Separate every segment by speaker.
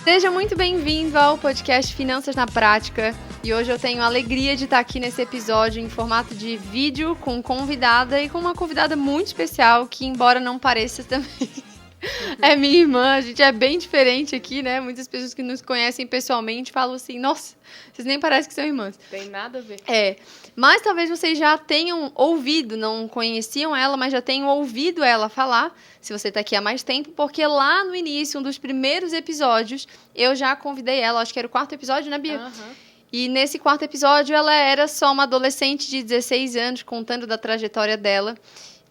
Speaker 1: Seja muito bem-vindo ao podcast Finanças na Prática. E hoje eu tenho a alegria de estar aqui nesse episódio em formato de vídeo com convidada e com uma convidada muito especial que, embora não pareça também, é minha irmã. A gente é bem diferente aqui, né? Muitas pessoas que nos conhecem pessoalmente falam assim, nossa, vocês nem parecem que são irmãs.
Speaker 2: Tem nada a ver.
Speaker 1: Mas talvez vocês já tenham ouvido, não conheciam ela, mas já tenham ouvido ela falar, se você está aqui há mais tempo, porque lá no início, um dos primeiros episódios, eu já convidei ela, acho que era o 4º episódio, né, Bia? E nesse 4º episódio, ela era só uma adolescente de 16 anos, contando da trajetória dela.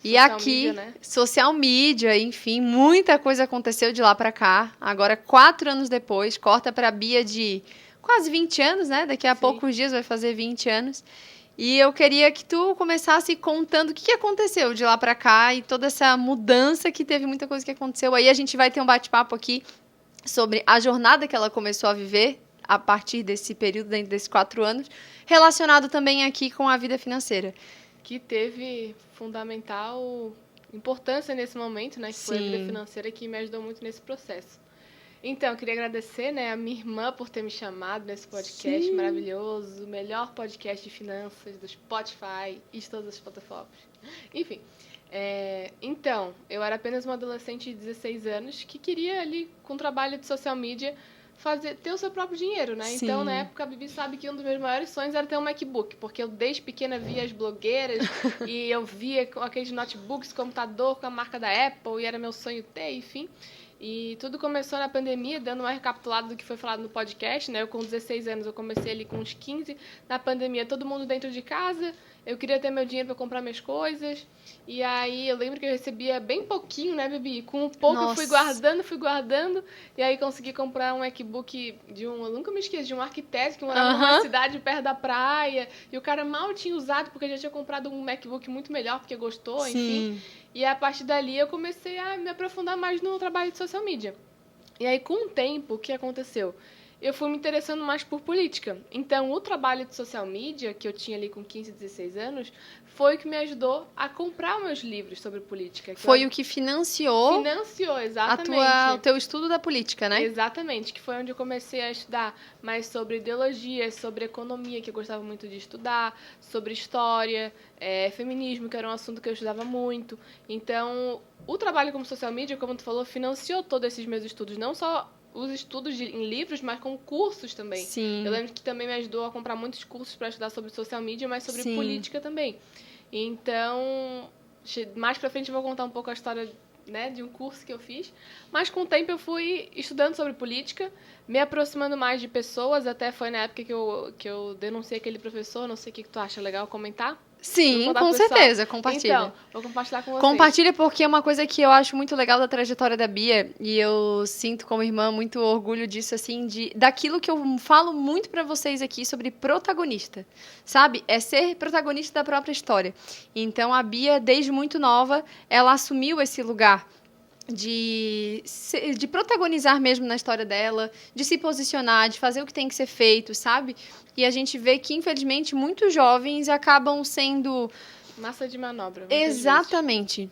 Speaker 1: E
Speaker 2: Social
Speaker 1: aqui,
Speaker 2: media, né?
Speaker 1: social media, enfim, muita coisa aconteceu de lá para cá. Agora, 4 anos depois, corta para a Bia de quase 20 anos, né? Daqui a poucos dias vai fazer 20 anos. E eu queria que tu começasse contando o que aconteceu de lá para cá e toda essa mudança que teve, muita coisa que aconteceu. Aí a gente vai ter um bate-papo aqui sobre a jornada que ela começou a viver a partir desse período, dentro desses 4 anos, relacionado também aqui com a vida financeira.
Speaker 2: Que teve fundamental importância nesse momento, né? Que foi a vida financeira que me ajudou muito nesse processo. Então, eu queria agradecer, né, a minha irmã por ter me chamado nesse podcast maravilhoso, o melhor podcast de finanças do Spotify e de todas as plataformas. Enfim, então, eu era apenas uma adolescente de 16 anos que queria ali, com trabalho de social media, ter o seu próprio dinheiro, né?
Speaker 1: Sim.
Speaker 2: Então, na época, a Bibi sabe que um dos meus maiores sonhos era ter um MacBook, porque eu, desde pequena, via as blogueiras e eu via aqueles notebooks, computador com a marca da Apple, e era meu sonho ter, enfim. E tudo começou na pandemia, dando uma recapitulada do que foi falado no podcast, né? Eu com 16 anos, eu comecei ali com uns 15. Na pandemia, todo mundo dentro de casa. Eu queria ter meu dinheiro para comprar minhas coisas. E aí, eu lembro que eu recebia bem pouquinho, né, Bibi? Com um pouco eu fui guardando. E aí, consegui comprar um MacBook eu nunca me esqueço, de um arquiteto que morava numa cidade perto da praia. E o cara mal tinha usado, porque já tinha comprado um MacBook muito melhor, porque gostou, enfim. E a partir dali eu comecei a me aprofundar mais no trabalho de social media. E aí, com o tempo, o que aconteceu? Eu fui me interessando mais por política. Então, o trabalho de social media, que eu tinha ali com 15, 16 anos, foi o que me ajudou a comprar meus livros sobre política.
Speaker 1: Foi o que financiou
Speaker 2: exatamente.
Speaker 1: o teu estudo da política, né?
Speaker 2: Exatamente, que foi onde eu comecei a estudar mais sobre ideologia, sobre economia, que eu gostava muito de estudar, sobre história, feminismo, que era um assunto que eu estudava muito. Então, o trabalho como social media, como tu falou, financiou todos esses meus estudos, não só os estudos em livros, mas com cursos também.
Speaker 1: Sim.
Speaker 2: Eu lembro que também me ajudou a comprar muitos cursos para estudar sobre social media, mas sobre política também. Então, mais pra frente eu vou contar um pouco a história, né, de um curso que eu fiz. Mas com o tempo eu fui estudando sobre política, me aproximando mais de pessoas. Até foi na época que eu denunciei aquele professor. Não sei o que tu acha legal comentar?
Speaker 1: Sim, com certeza, compartilha.
Speaker 2: Então, vou compartilhar com vocês.
Speaker 1: Compartilha, porque é uma coisa que eu acho muito legal da trajetória da Bia, e eu sinto como irmã muito orgulho disso, assim, daquilo que eu falo muito pra vocês aqui sobre protagonista, sabe? É ser protagonista da própria história. Então, a Bia, desde muito nova, ela assumiu esse lugar de protagonizar mesmo na história dela, de se posicionar, de fazer o que tem que ser feito, sabe? E a gente vê que, infelizmente, muitos jovens acabam sendo...
Speaker 2: massa de manobra.
Speaker 1: Exatamente.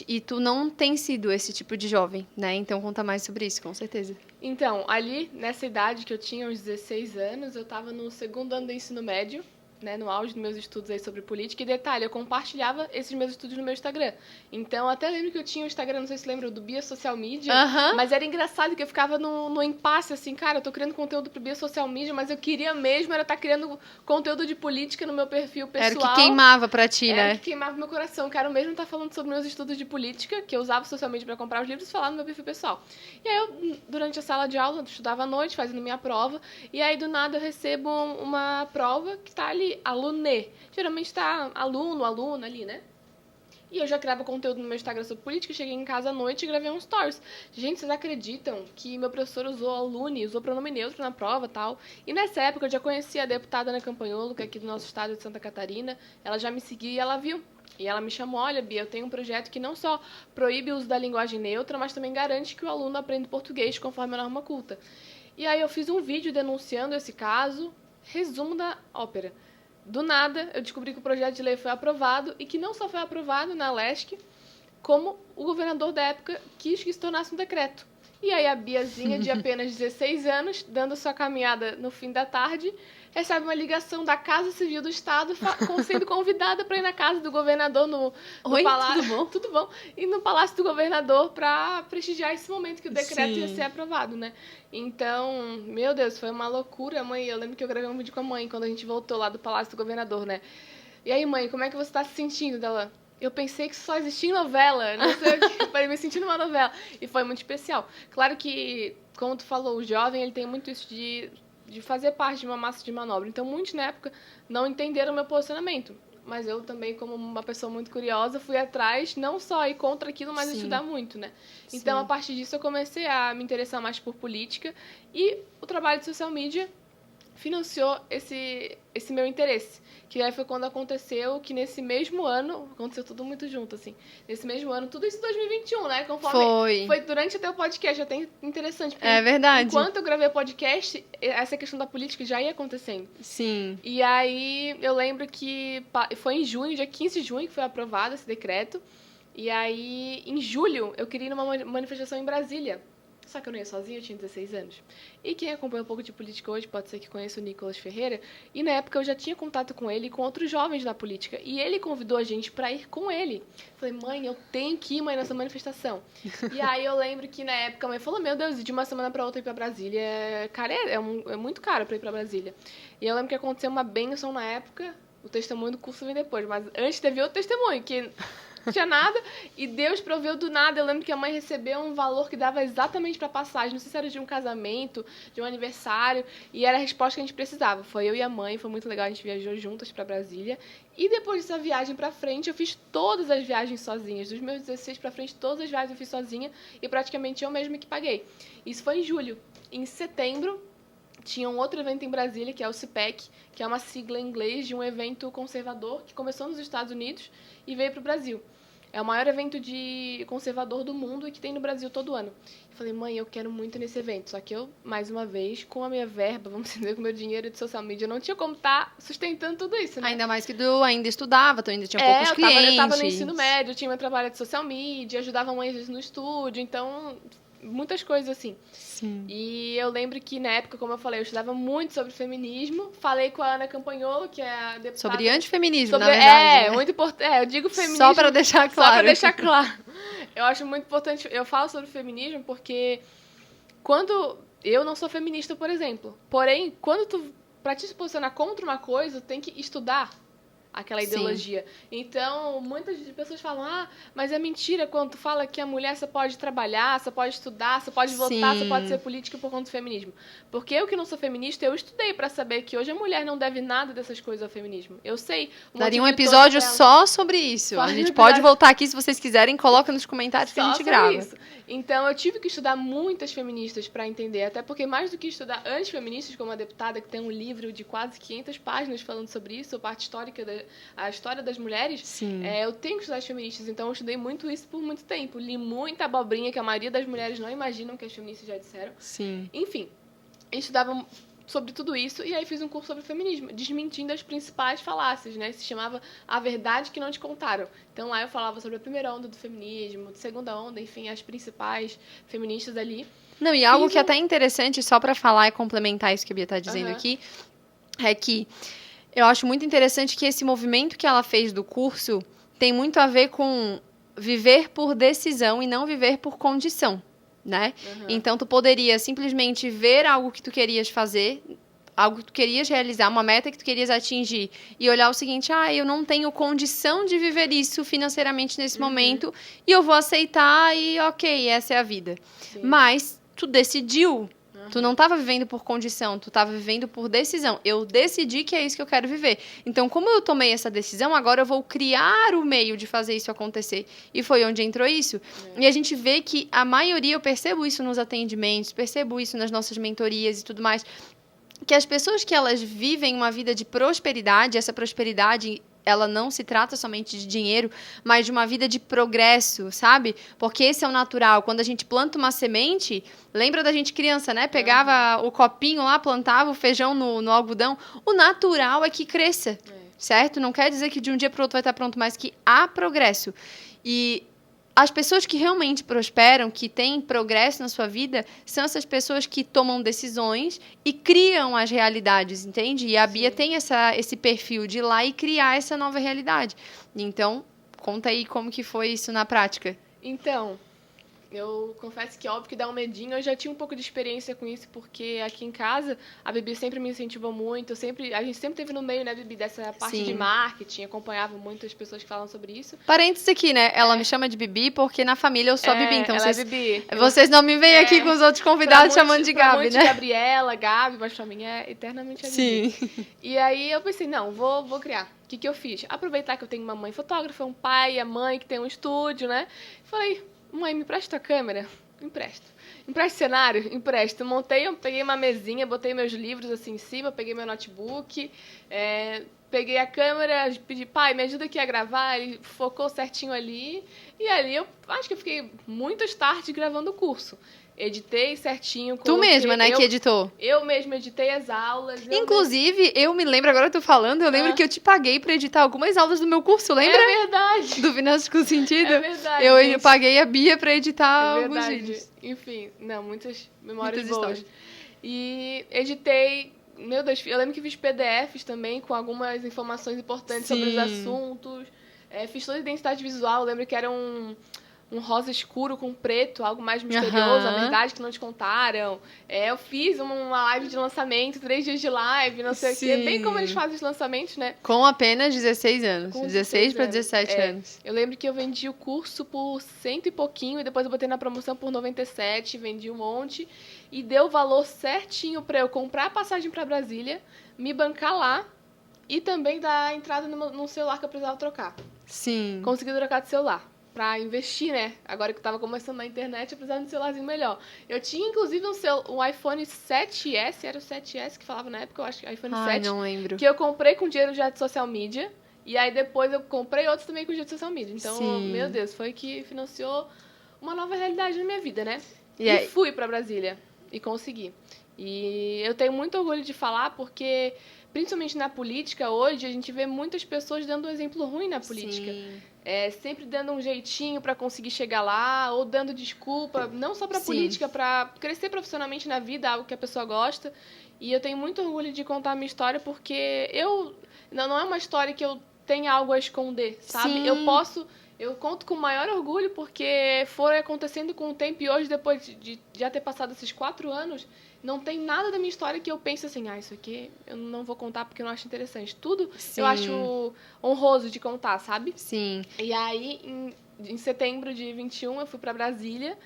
Speaker 1: E tu não tem sido esse tipo de jovem, né? Então, conta mais sobre isso, com certeza.
Speaker 2: Então, ali, nessa idade que eu tinha, uns 16 anos, eu tava no 2º ano do ensino médio, né, no auge dos meus estudos aí sobre política. E detalhe, eu compartilhava esses meus estudos no meu Instagram. Então, até lembro que eu tinha um Instagram, não sei se lembra, do Bia Social Media. Mas era engraçado que eu ficava no impasse, assim, cara, eu tô criando conteúdo pro Bia Social Media, mas eu queria mesmo era estar criando conteúdo de política no meu perfil pessoal.
Speaker 1: Era o que queimava pra ti, né?
Speaker 2: Era o que queimava meu coração. Quero mesmo estar falando sobre meus estudos de política, que eu usava o social media pra comprar os livros, e falar no meu perfil pessoal. E aí eu, durante a sala de aula, eu estudava à noite, fazendo minha prova, e aí do nada eu recebo uma prova que tá ali, alunê. Geralmente tá aluno, aluna ali, né? E eu já criava conteúdo no meu Instagram sobre política, cheguei em casa à noite e gravei um stories. Gente, vocês acreditam que meu professor usou alune, usou pronome neutro na prova e tal? E nessa época eu já conhecia a deputada Ana Campanholo, que é aqui do nosso estado de Santa Catarina. Ela já me seguia e ela viu. E ela me chamou, olha, Bia, eu tenho um projeto que não só proíbe o uso da linguagem neutra, mas também garante que o aluno aprenda português conforme a norma culta. E aí eu fiz um vídeo denunciando esse caso, resumo da ópera. Do nada, eu descobri que o projeto de lei foi aprovado e que não só foi aprovado na LESC, como o governador da época quis que se tornasse um decreto. E aí a Biazinha, de apenas 16 anos, dando sua caminhada no fim da tarde, recebe uma ligação da Casa Civil do Estado sendo convidada para ir na casa do governador no
Speaker 1: Oi,
Speaker 2: palácio.
Speaker 1: tudo bom?
Speaker 2: Tudo bom. E no palácio do governador para prestigiar esse momento que o decreto ia ser aprovado, né? Então, meu Deus, foi uma loucura, mãe. Eu lembro que eu gravei um vídeo com a mãe quando a gente voltou lá do palácio do governador, né? E aí, mãe, como é que você tá se sentindo dela? Eu pensei que só existia em novela, não sei o que, para me sentir numa novela. E foi muito especial. Claro que, como tu falou, o jovem, ele tem muito isso de fazer parte de uma massa de manobra. Então, muitos na época não entenderam o meu posicionamento. Mas eu também, como uma pessoa muito curiosa, fui atrás, não só ir contra aquilo, mas estudar muito, né? Então, a partir disso, eu comecei a me interessar mais por política. E o trabalho de social media financiou esse meu interesse. Que aí foi quando aconteceu que nesse mesmo ano, aconteceu tudo muito junto, assim. Nesse mesmo ano, tudo isso em 2021, né? Conforme foi durante até o podcast, até interessante.
Speaker 1: É verdade.
Speaker 2: Enquanto eu gravei o podcast, essa questão da política já ia acontecendo.
Speaker 1: Sim.
Speaker 2: E aí eu lembro que foi em junho, dia 15 de junho, que foi aprovado esse decreto. E aí, em julho, eu queria ir numa manifestação em Brasília. Só que eu não ia sozinha, eu tinha 16 anos. E quem acompanha um pouco de política hoje pode ser que conheça o Nicolas Ferreira. E na época eu já tinha contato com ele e com outros jovens da política. E ele convidou a gente pra ir com ele. Falei, mãe, eu tenho que ir, mãe, nessa manifestação. E aí eu lembro que na época a mãe falou, meu Deus, e de uma semana pra outra ir pra Brasília, cara, é muito caro pra ir pra Brasília. E eu lembro que aconteceu uma bênção na época. O testemunho do curso vem depois, mas antes teve outro testemunho, que não tinha nada, e Deus proveu do nada. Eu lembro que a mãe recebeu um valor que dava exatamente para passagem, não sei se era de um casamento, de um aniversário, e era a resposta que a gente precisava. Foi eu e a mãe, foi muito legal, a gente viajou juntas para Brasília, e depois dessa viagem para frente, eu fiz todas as viagens sozinhas, dos meus 16 para frente, todas as viagens eu fiz sozinha, e praticamente eu mesma que paguei. Isso foi em julho. Em setembro, tinha um outro evento em Brasília, que é o CPEC, que é uma sigla em inglês de um evento conservador que começou nos Estados Unidos e veio para o Brasil. É o maior evento de conservador do mundo e que tem no Brasil todo ano. Eu falei, mãe, eu quero muito nesse evento. Só que eu, mais uma vez, com a minha verba, vamos dizer, com o meu dinheiro de social media, eu não tinha como estar sustentando tudo isso, né?
Speaker 1: Ainda mais que tu ainda estudava, tu ainda tinha poucos clientes.
Speaker 2: Eu tava no ensino médio, eu tinha meu trabalho de social media, ajudava a mãe às vezes no estúdio, então muitas coisas assim.
Speaker 1: Sim.
Speaker 2: E eu lembro que na época, como eu falei, eu estudava muito sobre feminismo. Falei com a Ana Campanholo, que é a deputada...
Speaker 1: Sobre antifeminismo, na verdade.
Speaker 2: Muito importante. Eu digo feminismo...
Speaker 1: Só para deixar claro.
Speaker 2: Só para deixar claro. Eu acho muito importante... Eu falo sobre feminismo porque quando... Eu não sou feminista, por exemplo. Porém, para te se posicionar contra uma coisa, tu tem que estudar aquela ideologia. Sim. Então, muitas pessoas falam, mas é mentira quando tu fala que a mulher só pode trabalhar, só pode estudar, só pode votar, só pode ser política por conta do feminismo. Porque eu que não sou feminista, eu estudei pra saber que hoje a mulher não deve nada dessas coisas ao feminismo. Eu sei.
Speaker 1: Daria um episódio só sobre isso. A gente pode voltar aqui se vocês quiserem, coloca nos comentários que a gente grava. Isso.
Speaker 2: Então, eu tive que estudar muitas feministas pra entender, até porque mais do que estudar antifeministas, como a deputada, que tem um livro de quase 500 páginas falando sobre isso, a parte histórica a história das mulheres, eu tenho que estudar as feministas, então eu estudei muito isso por muito tempo. Li muita abobrinha que a maioria das mulheres não imaginam que as feministas já disseram.
Speaker 1: Sim.
Speaker 2: Enfim, eu estudava sobre tudo isso e aí fiz um curso sobre feminismo, desmentindo as principais falácias, né? Se chamava A Verdade que Não Te Contaram. Então lá eu falava sobre a primeira onda do feminismo, a segunda onda, enfim, as principais feministas ali.
Speaker 1: Não, e algo que é até interessante, só para falar e complementar isso que a Bia tá dizendo aqui, é que eu acho muito interessante que esse movimento que ela fez do curso tem muito a ver com viver por decisão e não viver por condição, né? Então, tu poderia simplesmente ver algo que tu querias fazer, algo que tu querias realizar, uma meta que tu querias atingir, e olhar o seguinte, eu não tenho condição de viver isso financeiramente nesse momento, e eu vou aceitar e ok, essa é a vida. Sim. Mas tu decidiu. Tu não estava vivendo por condição, tu estava vivendo por decisão. Eu decidi que é isso que eu quero viver. Então, como eu tomei essa decisão, agora eu vou criar o meio de fazer isso acontecer. E foi onde entrou isso. E a gente vê que a maioria, eu percebo isso nos atendimentos, percebo isso nas nossas mentorias e tudo mais, que as pessoas que elas vivem uma vida de prosperidade, essa prosperidade, ela não se trata somente de dinheiro, mas de uma vida de progresso, sabe? Porque esse é o natural. Quando a gente planta uma semente, lembra da gente criança, né? Pegava o copinho lá, plantava o feijão no algodão. O natural é que cresça, certo? Não quer dizer que de um dia para o outro vai estar pronto, mas que há progresso. E as pessoas que realmente prosperam, que têm progresso na sua vida, são essas pessoas que tomam decisões e criam as realidades, entende? E a Bia tem esse perfil de ir lá e criar essa nova realidade. Então, conta aí como que foi isso na prática.
Speaker 2: Então, eu confesso que óbvio que dá um medinho. Eu já tinha um pouco de experiência com isso, porque aqui em casa a Bibi sempre me incentivou muito. A gente sempre teve no meio, né, Bibi, dessa parte de marketing, acompanhava muito as pessoas que falam sobre isso.
Speaker 1: Parênteses aqui, né? Ela me chama de Bibi porque na família eu sou a Bibi, então
Speaker 2: Bibi.
Speaker 1: Vocês não me veem aqui com os outros convidados chamando de Gabi, né?
Speaker 2: Gabriela, Gabi, mas pra mim é eternamente a Bibi. Sim. E aí eu pensei, não, vou criar. O que eu fiz? Aproveitar que eu tenho uma mãe fotógrafa, um pai, a mãe que tem um estúdio, né? Falei, mãe, me empresta a câmera? Empresto. Empresta cenário? Empresto. Eu peguei uma mesinha, botei meus livros assim em cima, peguei meu notebook, peguei a câmera, pedi, pai, me ajuda aqui a gravar, ele focou certinho ali. E ali eu acho que eu fiquei muitas tardes gravando o curso. Editei certinho.
Speaker 1: Tu mesma, né, que editou?
Speaker 2: Eu mesma editei as aulas.
Speaker 1: Inclusive, eu me lembro, agora eu tô falando, eu lembro que eu te paguei pra editar algumas aulas do meu curso, lembra?
Speaker 2: É verdade.
Speaker 1: Do Finanças com Sentido.
Speaker 2: É verdade.
Speaker 1: Eu paguei a Bia pra editar alguns vídeos.
Speaker 2: Enfim, muitas memórias boas. Histórias. E editei, meu Deus, eu lembro que fiz PDFs também com algumas informações importantes sobre os assuntos. Fiz toda a identidade visual, eu lembro que era um rosa escuro com preto, algo mais misterioso, a verdade que não te contaram. Eu fiz uma live de lançamento, 3 dias de live, não sei o quê. Bem como eles fazem os lançamentos, né?
Speaker 1: Com apenas 16 anos. 16 para 17 anos.
Speaker 2: Eu lembro que eu vendi o curso por 100 e pouquinho, e depois eu botei na promoção por 97, vendi um monte. E deu o valor certinho para eu comprar a passagem para Brasília, me bancar lá e também dar a entrada no celular que eu precisava trocar.
Speaker 1: Sim.
Speaker 2: Consegui trocar de celular. Pra investir, né? Agora que eu tava começando na internet, eu precisava de um celularzinho melhor. Eu tinha, inclusive, um iPhone 7S, era o 7S que falava na época, eu acho que iPhone 7.
Speaker 1: Não lembro.
Speaker 2: Que eu comprei com dinheiro já de social media. E aí depois eu comprei outros também com dinheiro de social media. Então, meu Deus, foi que financiou uma nova realidade na minha vida, né? E fui pra Brasília. E consegui. E eu tenho muito orgulho de falar, porque, principalmente na política, hoje, a gente vê muitas pessoas dando um exemplo ruim na política. Sim. Sempre dando um jeitinho para conseguir chegar lá, ou dando desculpa, não só para política, para crescer profissionalmente na vida, algo que a pessoa gosta. E eu tenho muito orgulho de contar a minha história, porque não é uma história que eu tenha algo a esconder, sabe? Sim. Eu conto com o maior orgulho, porque foi acontecendo com o tempo, e hoje, depois de já ter passado esses 4 anos, não tem nada da minha história que eu pense assim, isso aqui eu não vou contar porque eu não acho interessante. Tudo eu acho honroso de contar, sabe?
Speaker 1: Sim.
Speaker 2: E aí, em setembro de 21, eu fui pra Brasília.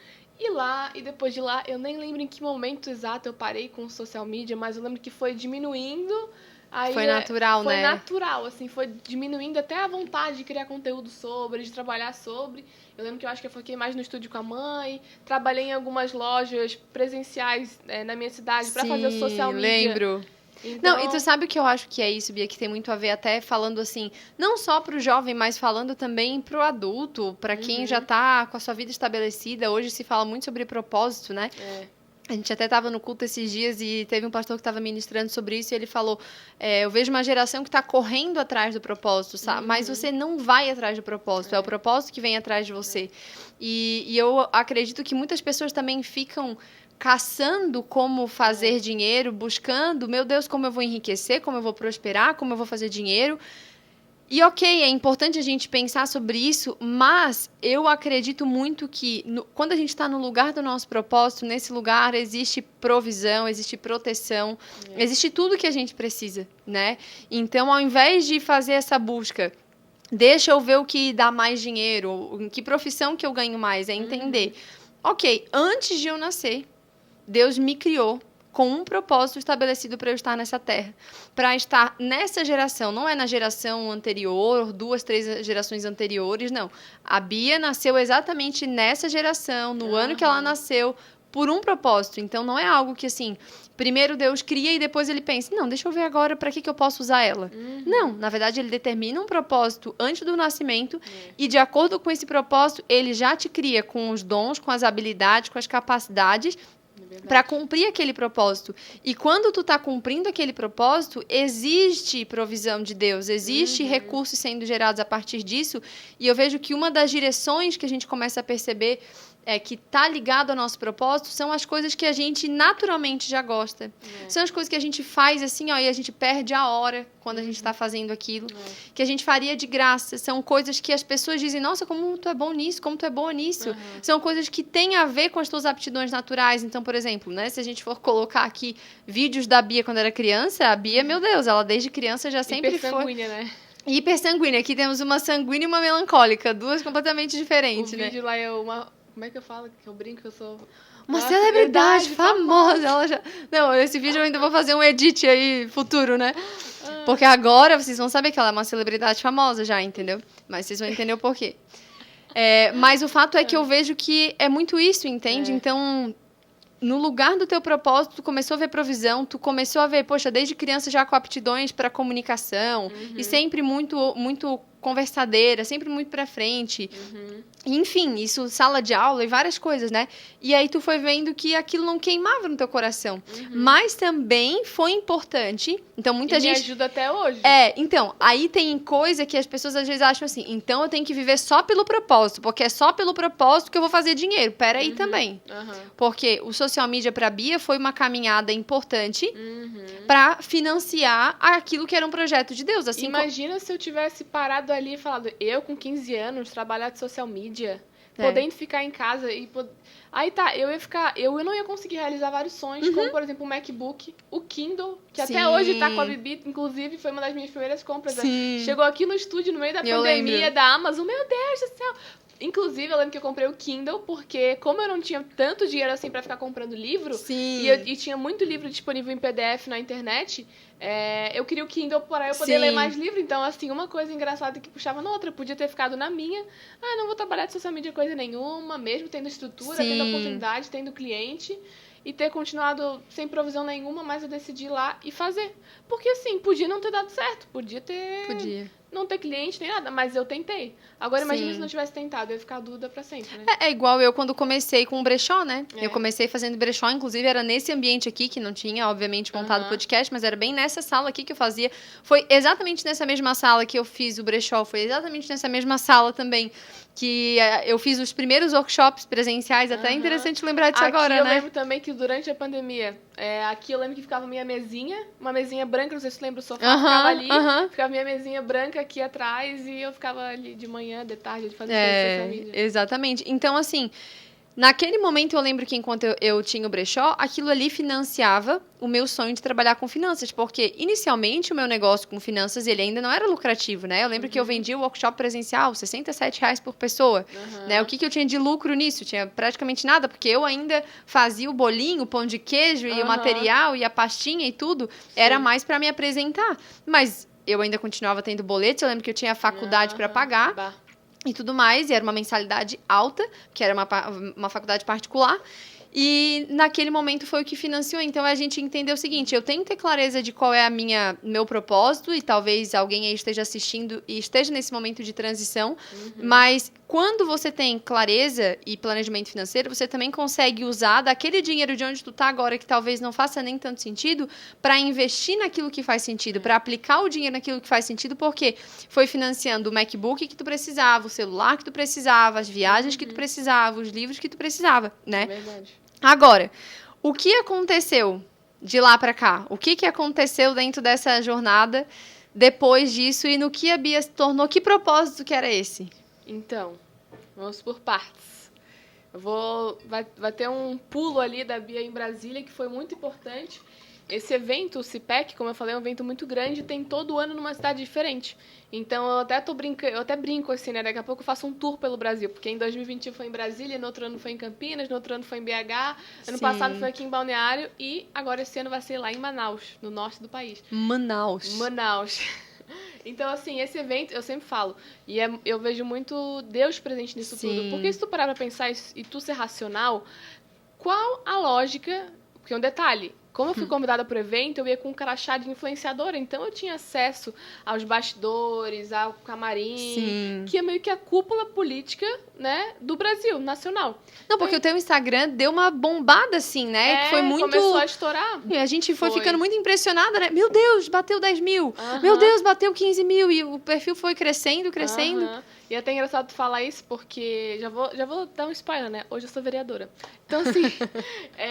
Speaker 2: E depois de lá, eu nem lembro em que momento exato eu parei com o social media, mas eu lembro que foi diminuindo. Aí
Speaker 1: foi natural,
Speaker 2: né?
Speaker 1: Foi
Speaker 2: natural, assim, foi diminuindo até a vontade de criar conteúdo sobre, de trabalhar sobre. Eu lembro que eu acho que eu foquei mais no estúdio com a mãe, trabalhei em algumas lojas presenciais na minha cidade para fazer o social media.
Speaker 1: Lembro. Então... Não, e tu sabe o que eu acho que é isso, Bia, que tem muito a ver até falando assim, não só pro jovem, mas falando também pro adulto, para quem já tá com a sua vida estabelecida. Hoje se fala muito sobre propósito, né? A gente até estava no culto esses dias e teve um pastor que estava ministrando sobre isso e ele falou, eu vejo uma geração que está correndo atrás do propósito, sabe? Mas você não vai atrás do propósito, é o propósito que vem atrás de você. E eu acredito que muitas pessoas também ficam caçando como fazer dinheiro, buscando, meu Deus, como eu vou enriquecer, como eu vou prosperar, como eu vou fazer dinheiro. E ok, é importante a gente pensar sobre isso, mas eu acredito muito que quando a gente está no lugar do nosso propósito, nesse lugar existe provisão, existe proteção, existe tudo que a gente precisa, né? Então, ao invés de fazer essa busca, deixa eu ver o que dá mais dinheiro, em que profissão que eu ganho mais, é entender. Ok, antes de eu nascer, Deus me criou com um propósito estabelecido para eu estar nessa terra. Para estar nessa geração, não é na geração anterior, 2, 3 gerações anteriores, não. A Bia nasceu exatamente nessa geração, no ano que ela nasceu, por um propósito. Então, não é algo que, assim, primeiro Deus cria e depois ele pensa, não, deixa eu ver agora para que eu posso usar ela. Não, na verdade, ele determina um propósito antes do nascimento e, de acordo com esse propósito, ele já te cria com os dons, com as habilidades, com as capacidades para cumprir aquele propósito. E quando tu tá cumprindo aquele propósito, existe provisão de Deus, existe recursos sendo gerados a partir disso. E eu vejo que uma das direções que a gente começa a perceber que tá ligado ao nosso propósito são as coisas que a gente naturalmente já gosta. São as coisas que a gente faz assim, ó, e a gente perde a hora quando a gente está fazendo aquilo, que a gente faria de graça. São coisas que as pessoas dizem, nossa, como tu é bom nisso, como tu é boa nisso. São coisas que têm a ver com as tuas aptidões naturais. Então, por exemplo, né, se a gente for colocar aqui vídeos da Bia quando era criança, a Bia, meu Deus, ela desde criança já sempre foi...
Speaker 2: Hipersanguínea, né?
Speaker 1: Hipersanguínea. Aqui temos uma sanguínea e uma melancólica, duas completamente diferentes, né?
Speaker 2: O vídeo lá é uma... Como é que eu falo? Que eu brinco que eu sou...
Speaker 1: Uma celebridade famosa. Ela já... Não, esse vídeo eu ainda vou fazer um edit aí futuro, né? Porque agora vocês vão saber que ela é uma celebridade famosa já, entendeu? Mas vocês vão entender o porquê. Mas o fato é que eu vejo que é muito isso, entende? Então, no lugar do teu propósito, tu começou a ver provisão, tu começou a ver, poxa, desde criança já com aptidões para comunicação, e sempre muito, muito conversadeira, sempre muito pra frente. Enfim, isso, sala de aula e várias coisas, né? E aí tu foi vendo que aquilo não queimava no teu coração. Mas também foi importante. Então, muita gente...
Speaker 2: me ajuda até hoje.
Speaker 1: Então, aí tem coisa que as pessoas às vezes acham assim, então eu tenho que viver só pelo propósito, porque é só pelo propósito que eu vou fazer dinheiro. Pera aí também. Porque o social media pra Bia foi uma caminhada importante pra financiar aquilo que era um projeto de Deus. Assim,
Speaker 2: imagina se eu tivesse parado ali e falado, eu com 15 anos, trabalhar de social media, podendo ficar em casa e... Aí tá, eu não ia conseguir realizar vários sonhos, como, por exemplo, o MacBook, o Kindle, que até hoje tá com a Bibi, inclusive, foi uma das minhas primeiras compras. Né? Chegou aqui no estúdio, no meio da pandemia da Amazon, meu Deus do céu! Inclusive, eu lembro que eu comprei o Kindle, porque como eu não tinha tanto dinheiro assim pra ficar comprando livro, e tinha muito livro disponível em PDF na internet, eu queria o Kindle para eu poder ler mais livro. Então, assim, uma coisa engraçada que puxava na outra. Eu podia ter ficado na minha. Não vou trabalhar de social media coisa nenhuma, mesmo tendo estrutura, tendo oportunidade, tendo cliente. E ter continuado sem provisão nenhuma, mas eu decidi ir lá e fazer. Porque, assim, podia não ter dado certo. Podia. Não ter cliente, nem nada, mas eu tentei. Agora, imagina se não tivesse tentado, eu ia ficar dúvida pra sempre, né?
Speaker 1: É igual eu quando comecei com o brechó, né? Eu comecei fazendo brechó, inclusive era nesse ambiente aqui, que não tinha, obviamente, montado o podcast, mas era bem nessa sala aqui que eu fazia. Foi exatamente nessa mesma sala que eu fiz o brechó, foi exatamente nessa mesma sala também que eu fiz os primeiros workshops presenciais, até é interessante lembrar disso agora, né?
Speaker 2: Eu lembro também que durante a pandemia, aqui eu lembro que ficava minha mesinha, uma mesinha branca, não sei se você lembra, o sofá ficava ali, ficava minha mesinha branca aqui atrás e eu ficava ali de manhã, de tarde, de fazer social media.
Speaker 1: Exatamente. Então, assim, naquele momento eu lembro que enquanto eu tinha o brechó, aquilo ali financiava o meu sonho de trabalhar com finanças, porque inicialmente o meu negócio com finanças, ele ainda não era lucrativo, né? Eu lembro que eu vendia o workshop presencial, R$67 por pessoa, né? O que eu tinha de lucro nisso? Tinha praticamente nada, porque eu ainda fazia o bolinho, o pão de queijo e o material e a pastinha e tudo, era mais para me apresentar. Mas eu ainda continuava tendo boletos, eu lembro que eu tinha a faculdade para pagar e tudo mais, e era uma mensalidade alta, que era uma faculdade particular, e naquele momento foi o que financiou. Então a gente entendeu o seguinte, eu tenho que ter clareza de qual é meu propósito, e talvez alguém aí esteja assistindo e esteja nesse momento de transição, mas quando você tem clareza e planejamento financeiro, você também consegue usar daquele dinheiro de onde tu tá agora, que talvez não faça nem tanto sentido, para investir naquilo que faz sentido, para aplicar o dinheiro naquilo que faz sentido, porque foi financiando o MacBook que tu precisava, o celular que tu precisava, as viagens que tu precisava, os livros que tu precisava, né?
Speaker 2: Verdade.
Speaker 1: Agora, o que aconteceu de lá para cá? O que aconteceu dentro dessa jornada depois disso e no que a Bia se tornou? Que propósito que era esse?
Speaker 2: Então, vamos por partes. Vai ter um pulo ali da Bia em Brasília que foi muito importante. Esse evento, o CIPEC, como eu falei, é um evento muito grande, tem todo ano numa cidade diferente. Então, eu até brinco assim, né? Daqui a pouco eu faço um tour pelo Brasil, porque em 2021 foi em Brasília, no outro ano foi em Campinas, no outro ano foi em BH, ano passado foi aqui em Balneário e agora esse ano vai ser lá em Manaus, no norte do país.
Speaker 1: Manaus.
Speaker 2: Então, assim, esse evento, eu sempre falo, e eu vejo muito Deus presente nisso tudo. Porque se tu parar pra pensar e tu ser racional, qual a lógica... Porque um detalhe, Como eu fui convidada para o evento, eu ia com um crachá de influenciadora, então eu tinha acesso aos bastidores, ao camarim,
Speaker 1: Sim.
Speaker 2: que é meio que a cúpula política, né, do Brasil, nacional.
Speaker 1: Não, porque o teu Instagram deu uma bombada, assim, né? Que foi muito...
Speaker 2: começou a estourar.
Speaker 1: E a gente foi
Speaker 2: Foi.
Speaker 1: ficando muito impressionada, né? Meu Deus, bateu 10 mil.
Speaker 2: Aham.
Speaker 1: Meu Deus, bateu 15 mil. E o perfil foi crescendo, crescendo.
Speaker 2: Aham. E é até engraçado tu falar isso, porque já vou dar um spoiler, né? Hoje eu sou vereadora. Então, assim,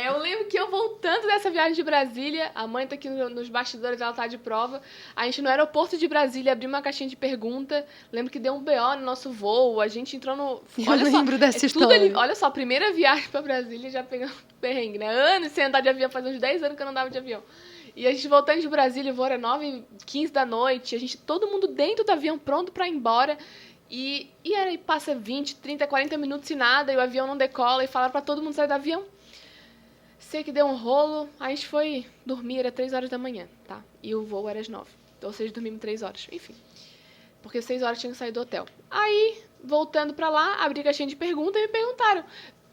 Speaker 2: eu lembro que eu voltando dessa viagem de Brasília, a mãe tá aqui nos bastidores, ela tá de prova. A gente no aeroporto de Brasília abriu uma caixinha de pergunta. Lembro que deu um BO no nosso voo, a gente entrou no...
Speaker 1: Eu lembro dessa
Speaker 2: tudo
Speaker 1: história.
Speaker 2: ali, olha só, primeira viagem pra Brasília já pegando perrengue, né? Anos sem andar de avião, faz uns 10 anos que eu não andava de avião. E a gente voltando de Brasília, o voo era 9h15 da noite, todo mundo dentro do avião, pronto pra ir embora. E aí passa 20, 30, 40 minutos e nada, e o avião não decola, e falaram pra todo mundo sair do avião. Sei que deu um rolo, a gente foi dormir, era 3 horas da manhã, tá? E o voo era às 9, ou seja, dormimos 3 horas, enfim. Porque 6 horas tinha que sair do hotel. Aí, voltando pra lá, abri a caixinha de perguntas e me perguntaram: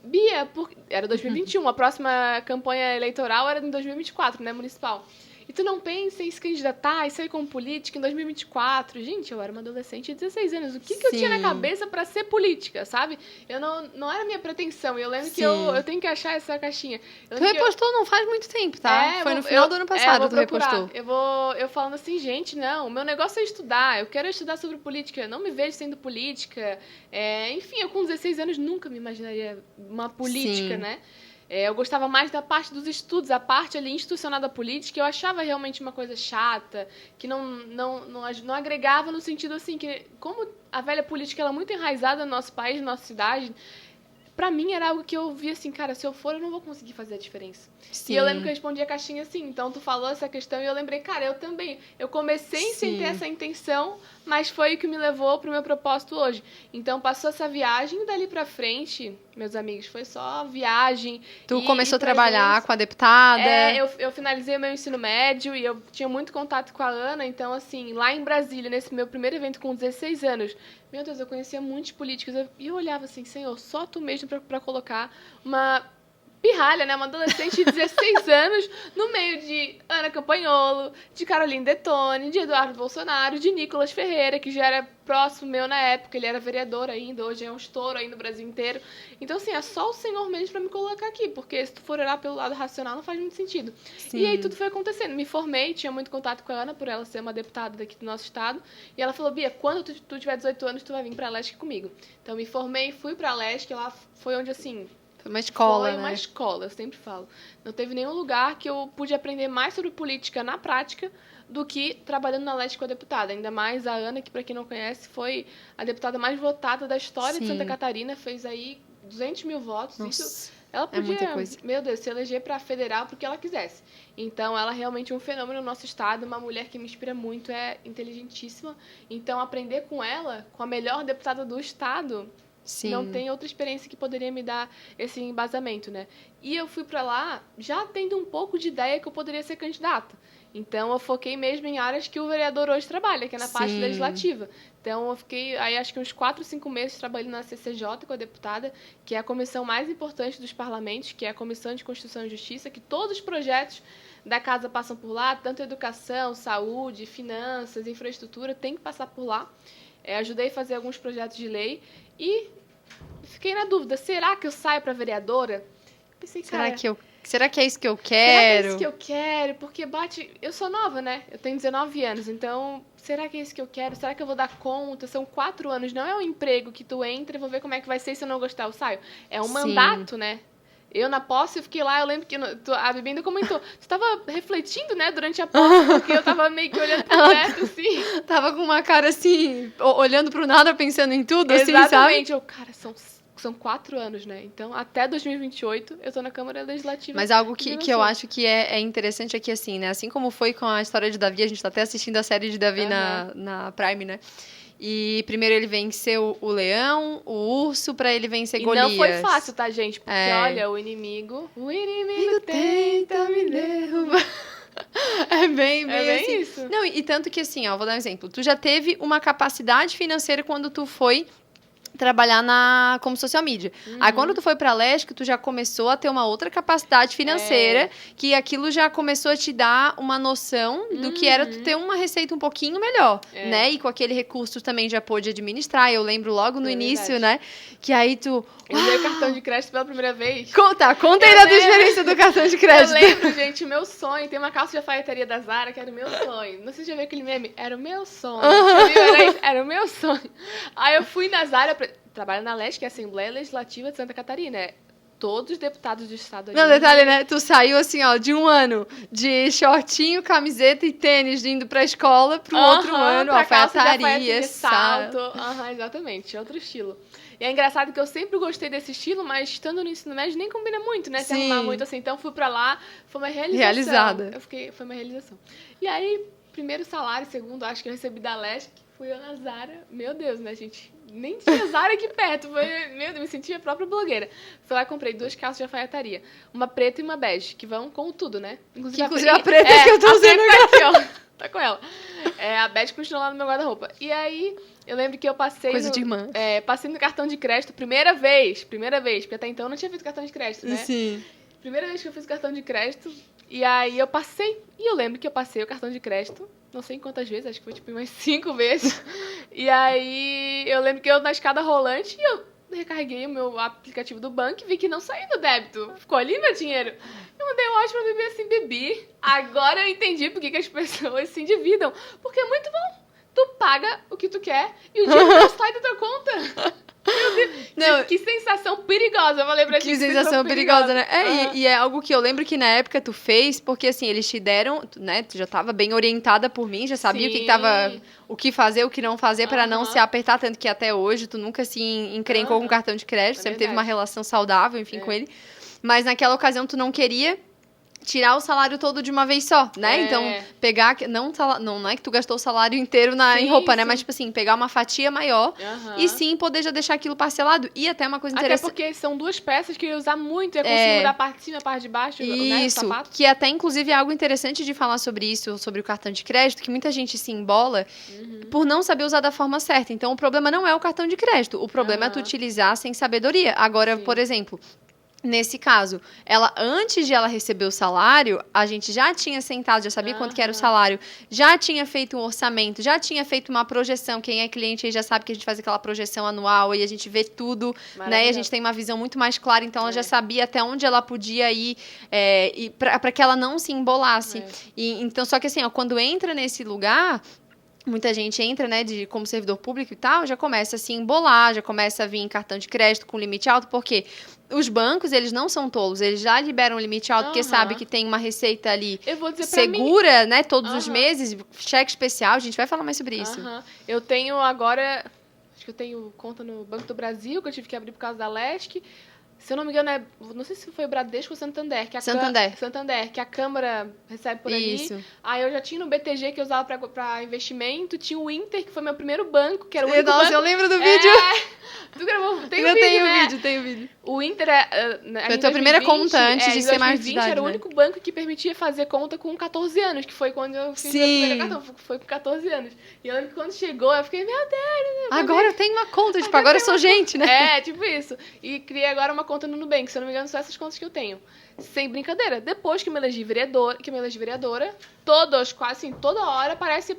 Speaker 2: Bia, era 2021, a próxima campanha eleitoral era em 2024, né, municipal. E tu não pensa em se candidatar e sair como política em 2024? Gente, eu era uma adolescente de 16 anos. O que eu tinha na cabeça pra ser política, sabe? Eu não era minha pretensão. E eu lembro que eu tenho que achar essa caixinha.
Speaker 1: Tu repostou não faz muito tempo, tá? Foi no final do ano passado tu repostou.
Speaker 2: Eu falando assim, gente, não, o meu negócio é estudar. Eu quero estudar sobre política. Eu não me vejo sendo política. Enfim, eu com 16 anos nunca me imaginaria uma política, né? Eu gostava mais da parte dos estudos, a parte ali institucional da política, eu achava realmente uma coisa chata, que não agregava no sentido assim, que como a velha política ela é muito enraizada no nosso país, na nossa cidade, pra mim era algo que eu via assim, cara, se eu for eu não vou conseguir fazer a diferença. Sim. E eu lembro que eu respondi a caixinha assim, então tu falou essa questão e eu lembrei, cara, eu também, eu comecei sem ter essa intenção, mas foi o que me levou pro meu propósito hoje. Então passou essa viagem e dali pra frente, meus amigos, foi só viagem.
Speaker 1: Tu começou a trabalhar com a deputada?
Speaker 2: Eu finalizei o meu ensino médio e eu tinha muito contato com a Ana, então assim, lá em Brasília, nesse meu primeiro evento com 16 anos, meu Deus, eu conhecia muitos políticos e eu olhava assim, Senhor, só tu mesmo pra colocar uma pirralha, né? Uma adolescente de 16 anos no meio de Ana Campanholo, de Caroline Detone, de Eduardo Bolsonaro, de Nicolas Ferreira, que já era próximo meu na época, ele era vereador ainda, hoje é um estouro aí no Brasil inteiro. Então, assim, é só o Senhor mesmo pra me colocar aqui, porque se tu for olhar pelo lado racional, não faz muito sentido. Sim. E aí tudo foi acontecendo. Me formei, tinha muito contato com a Ana, por ela ser uma deputada daqui do nosso estado, e ela falou, Bia, quando tu tiver 18 anos, tu vai vir pra Leste comigo. Então, me formei, fui pra Leste, lá foi onde, assim...
Speaker 1: Foi uma escola,
Speaker 2: Foi uma escola, eu sempre falo. Não teve nenhum lugar que eu pude aprender mais sobre política na prática do que trabalhando na Leste com a deputada. Ainda mais a Ana, que para quem não conhece, foi a deputada mais votada da história de Santa Catarina, fez aí 200 mil votos.
Speaker 1: Nossa,
Speaker 2: isso, ela podia,
Speaker 1: muita coisa.
Speaker 2: Meu Deus, se eleger para federal porque ela quisesse. Então, ela é realmente um fenômeno no nosso estado, uma mulher que me inspira muito, é inteligentíssima. Então, aprender com ela, com a melhor deputada do estado... Sim. Não tem outra experiência que poderia me dar esse embasamento, né? E eu fui pra lá já tendo um pouco de ideia que eu poderia ser candidata. Então, eu foquei mesmo em áreas que o vereador hoje trabalha, que é na parte legislativa. Então, eu fiquei, aí acho que uns 4, 5 meses trabalhando na CCJ com a deputada, que é a comissão mais importante dos parlamentos, que é a Comissão de Constituição e Justiça, que todos os projetos da casa passam por lá, tanto educação, saúde, finanças, infraestrutura, tem que passar por lá. Ajudei a fazer alguns projetos de lei e fiquei na dúvida, será que eu saio para vereadora? Pensei,
Speaker 1: será que é isso que eu quero?
Speaker 2: Será que é isso que eu quero? Porque eu sou nova, né? Eu tenho 19 anos, então será que é isso que eu quero? Será que eu vou dar conta? São 4 anos, não é um emprego que tu entra e vou ver como é que vai ser, se eu não gostar eu saio. É um mandato, né? Eu, na posse, eu fiquei lá, eu lembro que a Bibi ainda comentou, você tava refletindo, né, durante a posse, porque eu tava meio que olhando pro teto, assim.
Speaker 1: Tava com uma cara, assim, olhando pro nada, pensando em tudo,
Speaker 2: assim,
Speaker 1: sabe?
Speaker 2: Exatamente. Cara, são 4 anos, né? Então, até 2028, eu tô na Câmara Legislativa.
Speaker 1: Mas algo que eu acho que é interessante aqui, assim, né? Assim como foi com a história de Davi, a gente tá até assistindo a série de Davi na Prime, né? E primeiro ele venceu o leão, o urso, pra ele vencer Golias.
Speaker 2: E não foi fácil, tá, gente? Porque, olha, o inimigo tenta me derrubar.
Speaker 1: É bem assim.
Speaker 2: Isso.
Speaker 1: Não, e tanto que assim, ó, vou dar um exemplo. Tu já teve uma capacidade financeira quando tu foi trabalhar como social media. Aí quando tu foi pra Leste, tu já começou a ter uma outra capacidade financeira, que aquilo já começou a te dar uma noção do que era tu ter uma receita um pouquinho melhor, né? E com aquele recurso tu também já pôde administrar. Eu lembro logo no início, né? Que aí tu...
Speaker 2: Eu usei o cartão de crédito pela primeira vez.
Speaker 1: Conta aí da tua experiência do cartão de crédito.
Speaker 2: Eu lembro, gente, o meu sonho. Tem uma calça de alfaiataria da Zara que era o meu sonho. Não sei se já viu aquele meme. Era o meu sonho. Era o meu sonho. Aí eu fui na Zara, trabalho na Leste, que é a Assembleia Legislativa de Santa Catarina. Todos os deputados do estado ali.
Speaker 1: Não, detalhe, né? Tu saiu assim, ó, de um ano de shortinho, camiseta e tênis indo pra escola, pro outro ano, alfaiataria,
Speaker 2: salto. Exatamente, outro estilo. E é engraçado que eu sempre gostei desse estilo, mas estando no ensino médio nem combina muito, né? Se arrumar muito assim. Então fui pra lá, foi uma realização. Foi uma realização. E aí, primeiro salário, segundo, acho que eu recebi da Leste, fui eu na Zara. Meu Deus, né, gente? Nem tinha Zara aqui perto. Meu Deus, me senti a própria blogueira. Fui lá e comprei 2 calças de alfaiataria. Uma preta e uma bege, que vão com tudo, né?
Speaker 1: Inclusive a preta que eu tô usando
Speaker 2: agora. Tá aqui, ó. Tá com ela. A bege continua lá no meu guarda-roupa. E aí, eu lembro que eu passei...
Speaker 1: Coisa de irmã.
Speaker 2: Passei no cartão de crédito, primeira vez. Porque até então eu não tinha feito cartão de crédito, né?
Speaker 1: Sim.
Speaker 2: Primeira vez que eu fiz cartão de crédito. E aí eu passei. E eu lembro que eu passei o cartão de crédito. Não sei quantas vezes, acho que foi tipo umas 5 vezes. E aí eu lembro que eu na escada rolante e eu recarreguei o meu aplicativo do banco e vi que não saiu do débito. Ficou ali meu dinheiro. Eu mandei um áudio pra beber assim, bebi. Agora eu entendi por que as pessoas se endividam. Porque é muito bom. Tu paga o que tu quer e o dinheiro não sai da tua conta. Meu Deus, não, que sensação perigosa. Eu falei pra ti.
Speaker 1: Que sensação perigosa, né? E é algo que eu lembro que na época tu fez, porque assim, eles te deram, né? Tu já tava bem orientada por mim, já sabia o que fazer, o que não fazer pra não se apertar, tanto que até hoje tu nunca se encrencou com cartão de crédito, sempre teve uma relação saudável, enfim, com ele. Mas naquela ocasião tu não queria tirar o salário todo de uma vez só, né? Então, pegar... Não é que tu gastou o salário inteiro em roupa, né? Mas, tipo assim, pegar uma fatia maior e sim poder já deixar aquilo parcelado. E até uma coisa interessante...
Speaker 2: Até porque são 2 peças que eu ia usar muito. Eu consigo mudar a parte de cima, a parte de baixo, né?
Speaker 1: Isso, que até, inclusive, é algo interessante de falar sobre isso, sobre o cartão de crédito, que muita gente se embola por não saber usar da forma certa. Então, o problema não é o cartão de crédito. O problema é tu utilizar sem sabedoria. Agora, por exemplo... Nesse caso, antes de ela receber o salário, a gente já tinha sentado, já sabia quanto que era o salário, já tinha feito um orçamento, já tinha feito uma projeção. Quem é cliente aí já sabe que a gente faz aquela projeção anual e a gente vê tudo, né? E a gente tem uma visão muito mais clara, então ela já sabia até onde ela podia ir, para que ela não se embolasse. Então, só que assim, ó, quando entra nesse lugar... Muita gente entra, né, como servidor público e tal, já começa a se embolar, já começa a vir cartão de crédito com limite alto, porque os bancos, eles não são tolos, eles já liberam um limite alto, porque sabe que tem uma receita ali segura, né, todos os meses, cheque especial, a gente vai falar mais sobre isso.
Speaker 2: Eu tenho agora, acho que eu tenho conta no Banco do Brasil, que eu tive que abrir por causa da Leste. Se eu não me engano, não sei se foi o Bradesco ou Santander. Santander, que a Câmara recebe por ali. Aí eu já tinha no BTG, que eu usava pra investimento. Tinha o Inter, que foi meu primeiro banco, que era o único banco.
Speaker 1: Eu lembro do vídeo.
Speaker 2: Tu gravou? Tem
Speaker 1: o vídeo.
Speaker 2: O Inter
Speaker 1: foi a tua primeira conta antes de ser mais de idade,
Speaker 2: era o único banco que permitia fazer conta com 14 anos, que foi quando eu fiz meu primeiro cartão. Foi com 14 anos. E eu lembro que quando chegou, eu fiquei, meu Deus.
Speaker 1: Agora eu tenho uma conta, tipo, agora eu sou gente, né?
Speaker 2: Tipo isso. E criei agora uma conta no Nubank, se eu não me engano, são essas contas que eu tenho. Sem brincadeira. Depois que eu me elegi vereadora, quase assim, toda hora aparece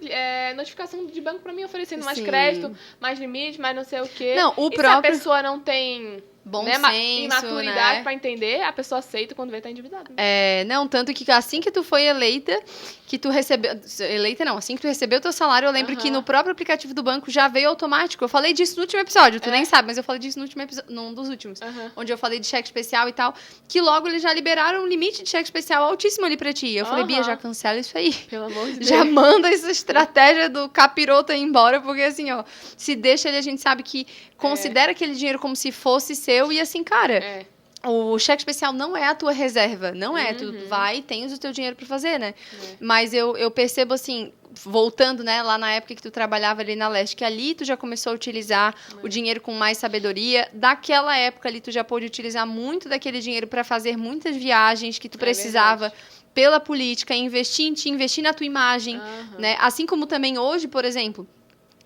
Speaker 2: notificação de banco pra mim oferecendo mais crédito, mais limite, mais não sei o quê. Se a pessoa não tem
Speaker 1: bom senso,
Speaker 2: imaturidade,
Speaker 1: né?
Speaker 2: Pra entender, a pessoa aceita quando vê tá endividado.
Speaker 1: Não, tanto que assim que tu foi eleita, que tu recebeu... Eleita não, assim que tu recebeu o teu salário, eu lembro que no próprio aplicativo do banco já veio automático. Eu falei disso no último episódio, tu nem sabe, mas eu falei disso no último episódio, num dos últimos, onde eu falei de cheque especial e tal, que logo eles já liberaram um limite de cheque especial altíssimo ali pra ti. Eu falei, Bia, já cancela isso aí.
Speaker 2: Pelo amor de Deus.
Speaker 1: Já manda essa estratégia do capiroto ir embora, porque assim, ó, se deixa ele, a gente sabe que considera aquele dinheiro como se fosse seu e assim, cara... O cheque especial não é a tua reserva, não é. Tu vai e tens o teu dinheiro pra fazer, né? Mas eu percebo assim, voltando, né, lá na época que tu trabalhava ali na Leste, que ali tu já começou a utilizar o dinheiro com mais sabedoria. Daquela época ali tu já pôde utilizar muito daquele dinheiro pra fazer muitas viagens que tu precisava pela política, investir em ti, investir na tua imagem, né? Assim como também hoje, por exemplo...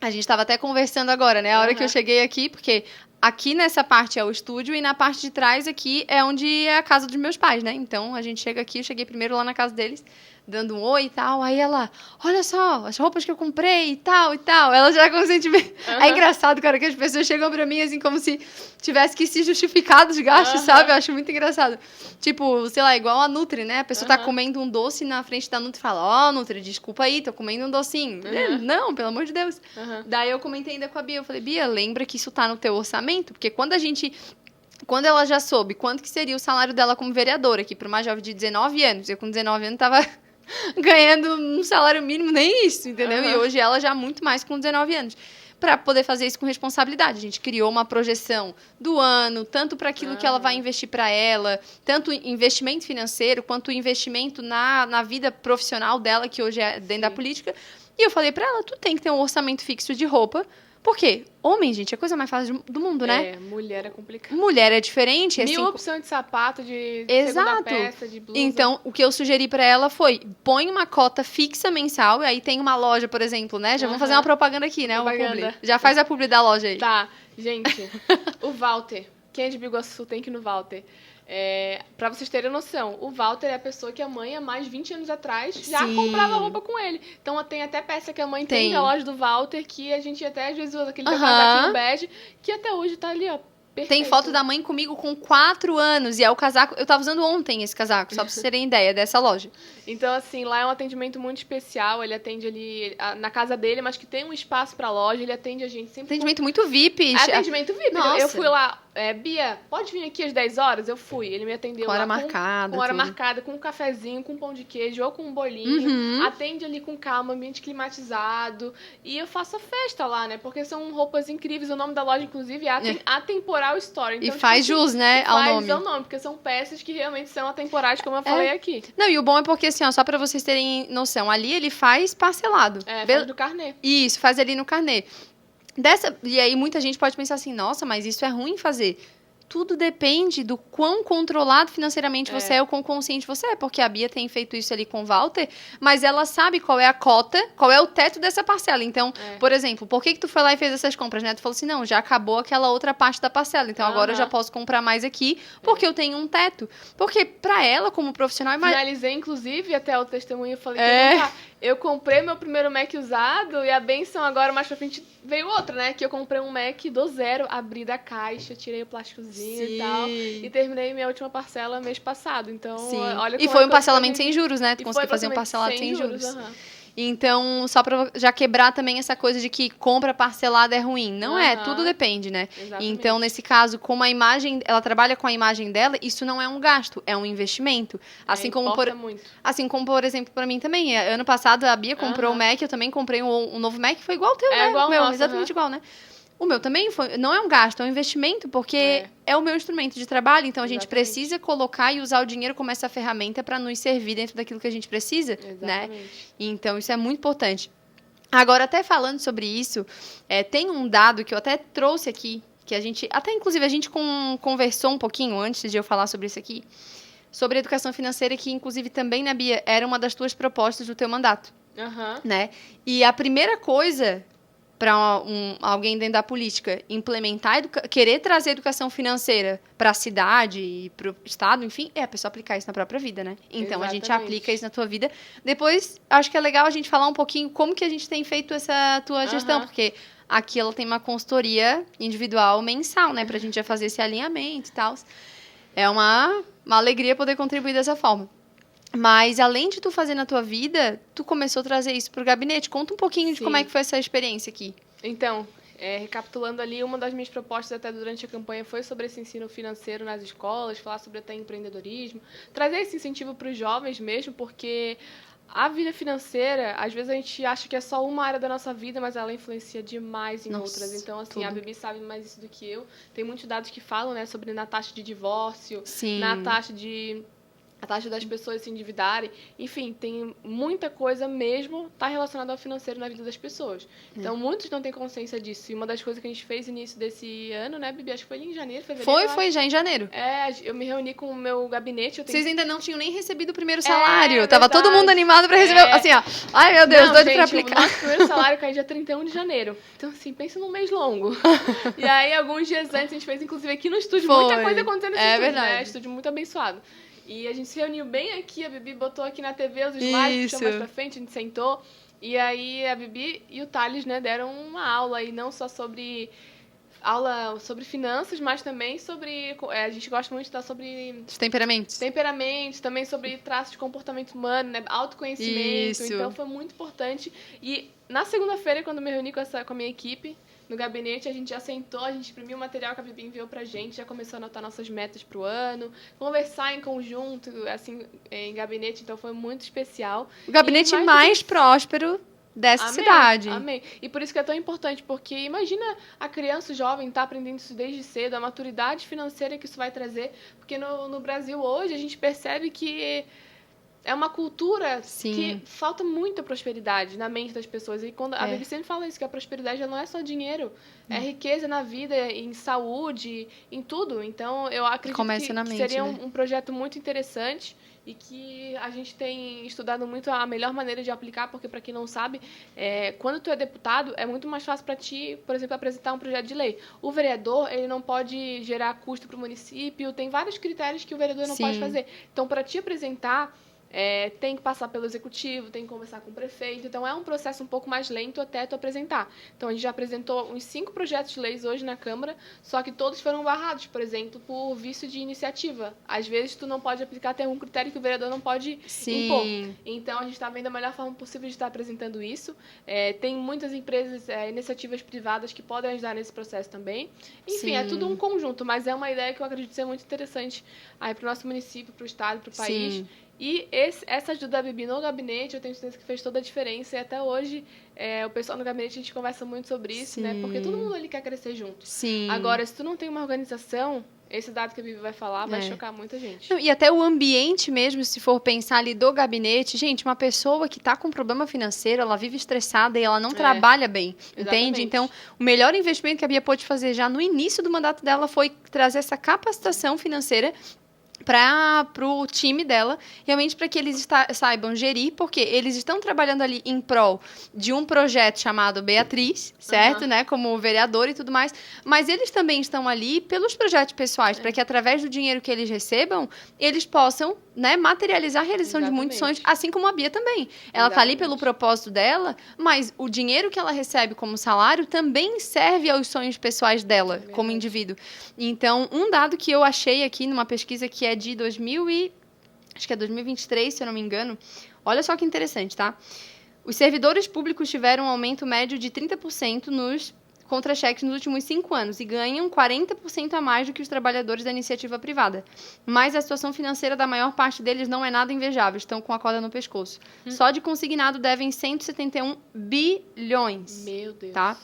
Speaker 1: A gente estava até conversando agora, né? A hora que eu cheguei aqui, porque aqui nessa parte é o estúdio e na parte de trás aqui é onde é a casa dos meus pais, né? Então a gente chega aqui, eu cheguei primeiro lá na casa deles, dando um oi e tal. Aí ela, olha só, as roupas que eu comprei e tal e tal. Ela já com sentimento. É engraçado, cara, que as pessoas chegam pra mim assim como se tivesse que se justificar dos gastos, sabe? Eu acho muito engraçado. Tipo, sei lá, igual a Nutri, né? A pessoa tá comendo um doce na frente da Nutri e fala, ó, Nutri, desculpa aí, tô comendo um docinho. Não, pelo amor de Deus. Daí eu comentei ainda com a Bia, eu falei, Bia, lembra que isso tá no teu orçamento? Porque quando ela já soube quanto que seria o salário dela como vereadora, que para uma jovem de 19 anos, eu com 19 anos tava ganhando um salário mínimo, nem isso, entendeu? E hoje ela já muito mais com 19 anos. Para poder fazer isso com responsabilidade. A gente criou uma projeção do ano, tanto para aquilo que ela vai investir para ela, tanto investimento financeiro, quanto investimento na vida profissional dela, que hoje é dentro da política. E eu falei para ela, tu tem que ter um orçamento fixo de roupa. Por quê? Homem, gente, é a coisa mais fácil do mundo, né?
Speaker 2: Mulher é complicado.
Speaker 1: Mulher é diferente.
Speaker 2: 1000 opções de sapato, de
Speaker 1: Exato.
Speaker 2: segunda peça, de blusa.
Speaker 1: Então, o que eu sugeri pra ela foi, põe uma cota fixa mensal, e aí tem uma loja, por exemplo, né? Já vamos fazer uma propaganda aqui, né? Uma publi. Já faz a publi da loja aí.
Speaker 2: Tá, gente, o Walter. Quem é de Biguaçu tem que ir no Walter. Pra vocês terem noção, o Walter é a pessoa que a mãe, há mais de 20 anos atrás, já comprava roupa com ele. Então, tem até peça que a mãe tem da loja do Walter, que a gente até, às vezes, usa aquele casaquinho bege, que até hoje tá ali, ó. Perfeito.
Speaker 1: Tem foto da mãe comigo com 4 anos, e é o casaco... Eu tava usando ontem esse casaco, só pra vocês terem ideia dessa loja.
Speaker 2: Então, assim, lá é um atendimento muito especial, ele atende ali na casa dele, mas que tem um espaço pra loja, ele atende a gente sempre...
Speaker 1: Atendimento muito VIP.
Speaker 2: Atendimento VIP.
Speaker 1: Nossa.
Speaker 2: Eu fui lá, Bia, pode vir aqui às 10 horas? Eu fui, ele me atendeu
Speaker 1: com
Speaker 2: lá
Speaker 1: hora marcada,
Speaker 2: com hora marcada, com um cafezinho, com um pão de queijo ou com um bolinho. Atende ali com calma, ambiente climatizado. E eu faço a festa lá, né? Porque são roupas incríveis. O nome da loja, inclusive, é Atemporal Store. Então,
Speaker 1: e faz jus, né, ao nome.
Speaker 2: Faz ao nome, porque são peças que realmente são atemporais, como eu falei aqui.
Speaker 1: Não, e o bom é porque, assim, ó, só pra vocês terem noção, ali ele faz parcelado.
Speaker 2: Faz do carnê.
Speaker 1: Isso, faz ali no carnê. E aí muita gente pode pensar assim, nossa, mas isso é ruim fazer. Tudo depende do quão controlado financeiramente você é ou quão consciente você é. Porque a Bia tem feito isso ali com o Walter, mas ela sabe qual é a cota, qual é o teto dessa parcela. Então, por exemplo, por que tu foi lá e fez essas compras, né? Tu falou assim, não, já acabou aquela outra parte da parcela. Então, agora eu já posso comprar mais aqui, porque eu tenho um teto. Porque pra ela, como profissional...
Speaker 2: Finalizei, inclusive, até o testemunho, eu falei eu comprei meu primeiro Mac usado e a benção agora, mais pra frente, veio outra, né? Que eu comprei um Mac do zero, abri da caixa, tirei o plásticozinho e tal. E terminei minha última parcela mês passado. Então, olha como
Speaker 1: E foi um parcelamento sem juros, né? Tu conseguiu fazer um parcelado sem juros. Então, só pra já quebrar também essa coisa de que compra parcelada é ruim. Não é, tudo depende, né?
Speaker 2: Exatamente.
Speaker 1: Então, nesse caso, como a imagem, ela trabalha com a imagem dela, isso não é um gasto, é um investimento. Assim como, por exemplo, pra mim também. Ano passado, a Bia comprou o Mac, eu também comprei um novo Mac, foi igual ao teu, né?
Speaker 2: Igual nosso,
Speaker 1: exatamente igual, né? O meu também não é um gasto, é um investimento, porque é o meu instrumento de trabalho, então a gente precisa colocar e usar o dinheiro como essa ferramenta para nos servir dentro daquilo que a gente precisa, né? Então, isso é muito importante. Agora, até falando sobre isso, tem um dado que eu até trouxe aqui, que a gente, até inclusive a gente conversou um pouquinho antes de eu falar sobre isso aqui, sobre educação financeira, que inclusive também, né, Bia, era uma das tuas propostas do teu mandato, né? E a primeira coisa... para alguém dentro da política implementar, querer trazer educação financeira para a cidade e para o estado, enfim, é a pessoa aplicar isso na própria vida, né? Então, a gente aplica isso na tua vida. Depois, acho que é legal a gente falar um pouquinho como que a gente tem feito essa tua gestão, porque aqui ela tem uma consultoria individual mensal, né? Para a gente já fazer esse alinhamento e tal. É uma alegria poder contribuir dessa forma. Mas, além de tu fazer na tua vida, tu começou a trazer isso pro gabinete. Conta um pouquinho de como é que foi essa experiência aqui.
Speaker 2: Então, recapitulando ali, uma das minhas propostas até durante a campanha foi sobre esse ensino financeiro nas escolas, falar sobre até empreendedorismo, trazer esse incentivo para os jovens mesmo, porque a vida financeira, às vezes a gente acha que é só uma área da nossa vida, mas ela influencia demais em outras. Então, assim, a Bibi sabe mais isso do que eu. Tem muitos dados que falam, né, sobre na taxa de divórcio, na taxa de a taxa das pessoas se endividarem. Enfim, tem muita coisa mesmo tá relacionada ao financeiro na vida das pessoas. Então, muitos não têm consciência disso. E uma das coisas que a gente fez no início desse ano, né, Bibi? Acho que foi em janeiro, fevereiro.
Speaker 1: Foi já em janeiro.
Speaker 2: Eu me reuni com o meu gabinete.
Speaker 1: Vocês ainda não tinham nem recebido o primeiro salário. Tava
Speaker 2: verdade.
Speaker 1: todo mundo animado pra receber. Assim, ó. Ai, meu Deus, doido pra aplicar.
Speaker 2: O nosso primeiro salário caiu dia 31 de janeiro. Então, assim, pensa num mês longo. E aí, alguns dias antes, a gente fez, inclusive, aqui no estúdio, muita coisa acontecendo nesse estúdio,
Speaker 1: verdade.
Speaker 2: né? Estúdio muito abençoado. E a gente se reuniu bem aqui, a Bibi botou aqui na TV os slides, puxou mais pra frente, a gente sentou. E aí a Bibi e o Thales, né, deram uma aula aí, não só sobre finanças, mas também sobre... a gente gosta muito de estar sobre...
Speaker 1: Os temperamentos.
Speaker 2: Temperamentos, também sobre traços de comportamento humano, né, autoconhecimento.
Speaker 1: Isso.
Speaker 2: Então foi muito importante. E na segunda-feira, quando eu me reuni com a minha equipe, no gabinete, a gente já sentou, a gente imprimiu o material que a Bibi enviou pra gente, já começou a anotar nossas metas pro ano, conversar em conjunto, assim, em gabinete, então foi muito especial.
Speaker 1: O gabinete mais próspero dessa cidade.
Speaker 2: Amém. E por isso que é tão importante, porque imagina a criança, o jovem, tá aprendendo isso desde cedo, a maturidade financeira que isso vai trazer, porque no Brasil hoje a gente percebe que é uma cultura que falta muita prosperidade na mente das pessoas. E quando a Bibi sempre fala isso, que a prosperidade não é só dinheiro. É riqueza na vida, em saúde, em tudo. Então, eu acredito que seria um projeto muito interessante e que a gente tem estudado muito a melhor maneira de aplicar, porque, para quem não sabe, quando tu é deputado, é muito mais fácil para ti, por exemplo, apresentar um projeto de lei. O vereador, ele não pode gerar custo para o município, tem vários critérios que o vereador não pode fazer. Então, para te apresentar... tem que passar pelo executivo, tem que conversar com o prefeito. Então, é um processo um pouco mais lento até tu apresentar. Então, a gente já apresentou uns 5 projetos de leis hoje na Câmara, só que todos foram barrados, por exemplo, por vício de iniciativa. Às vezes, tu não pode aplicar até um critério que o vereador não pode impor. Então, a gente está vendo a melhor forma possível de estar apresentando isso. Tem muitas empresas, iniciativas privadas que podem ajudar nesse processo também. Enfim, é tudo um conjunto, mas é uma ideia que eu acredito ser muito interessante aí para o nosso município, para o estado, para o país. E essa ajuda da Bibi no gabinete, eu tenho certeza que fez toda a diferença. E até hoje, o pessoal no gabinete, a gente conversa muito sobre isso, né? Porque todo mundo ali quer crescer junto. Agora, se tu não tem uma organização, esse dado que a Bibi vai falar vai chocar muita gente.
Speaker 1: E até o ambiente mesmo, se for pensar ali do gabinete. Gente, uma pessoa que está com problema financeiro, ela vive estressada e ela não trabalha bem, entende? Então, o melhor investimento que a Bia pôde fazer já no início do mandato dela foi trazer essa capacitação financeira para o time dela, realmente para que eles saibam gerir, porque eles estão trabalhando ali em prol de um projeto chamado Beatriz, certo? Né? Como vereador e tudo mais, mas eles também estão ali pelos projetos pessoais, para que através do dinheiro que eles recebam, eles possam, né, materializar a realização de muitos sonhos, assim como a Bia também. Ela está ali pelo propósito dela, mas o dinheiro que ela recebe como salário também serve aos sonhos pessoais dela, como indivíduo. Então, um dado que eu achei aqui numa pesquisa que é de 2023, se eu não me engano. Olha só que interessante, tá? Os servidores públicos tiveram um aumento médio de 30% nos contra-cheques nos últimos 5 anos e ganham 40% a mais do que os trabalhadores da iniciativa privada. Mas a situação financeira da maior parte deles não é nada invejável, estão com a corda no pescoço. Só de consignado devem 171 bilhões.
Speaker 2: Meu Deus.
Speaker 1: Tá?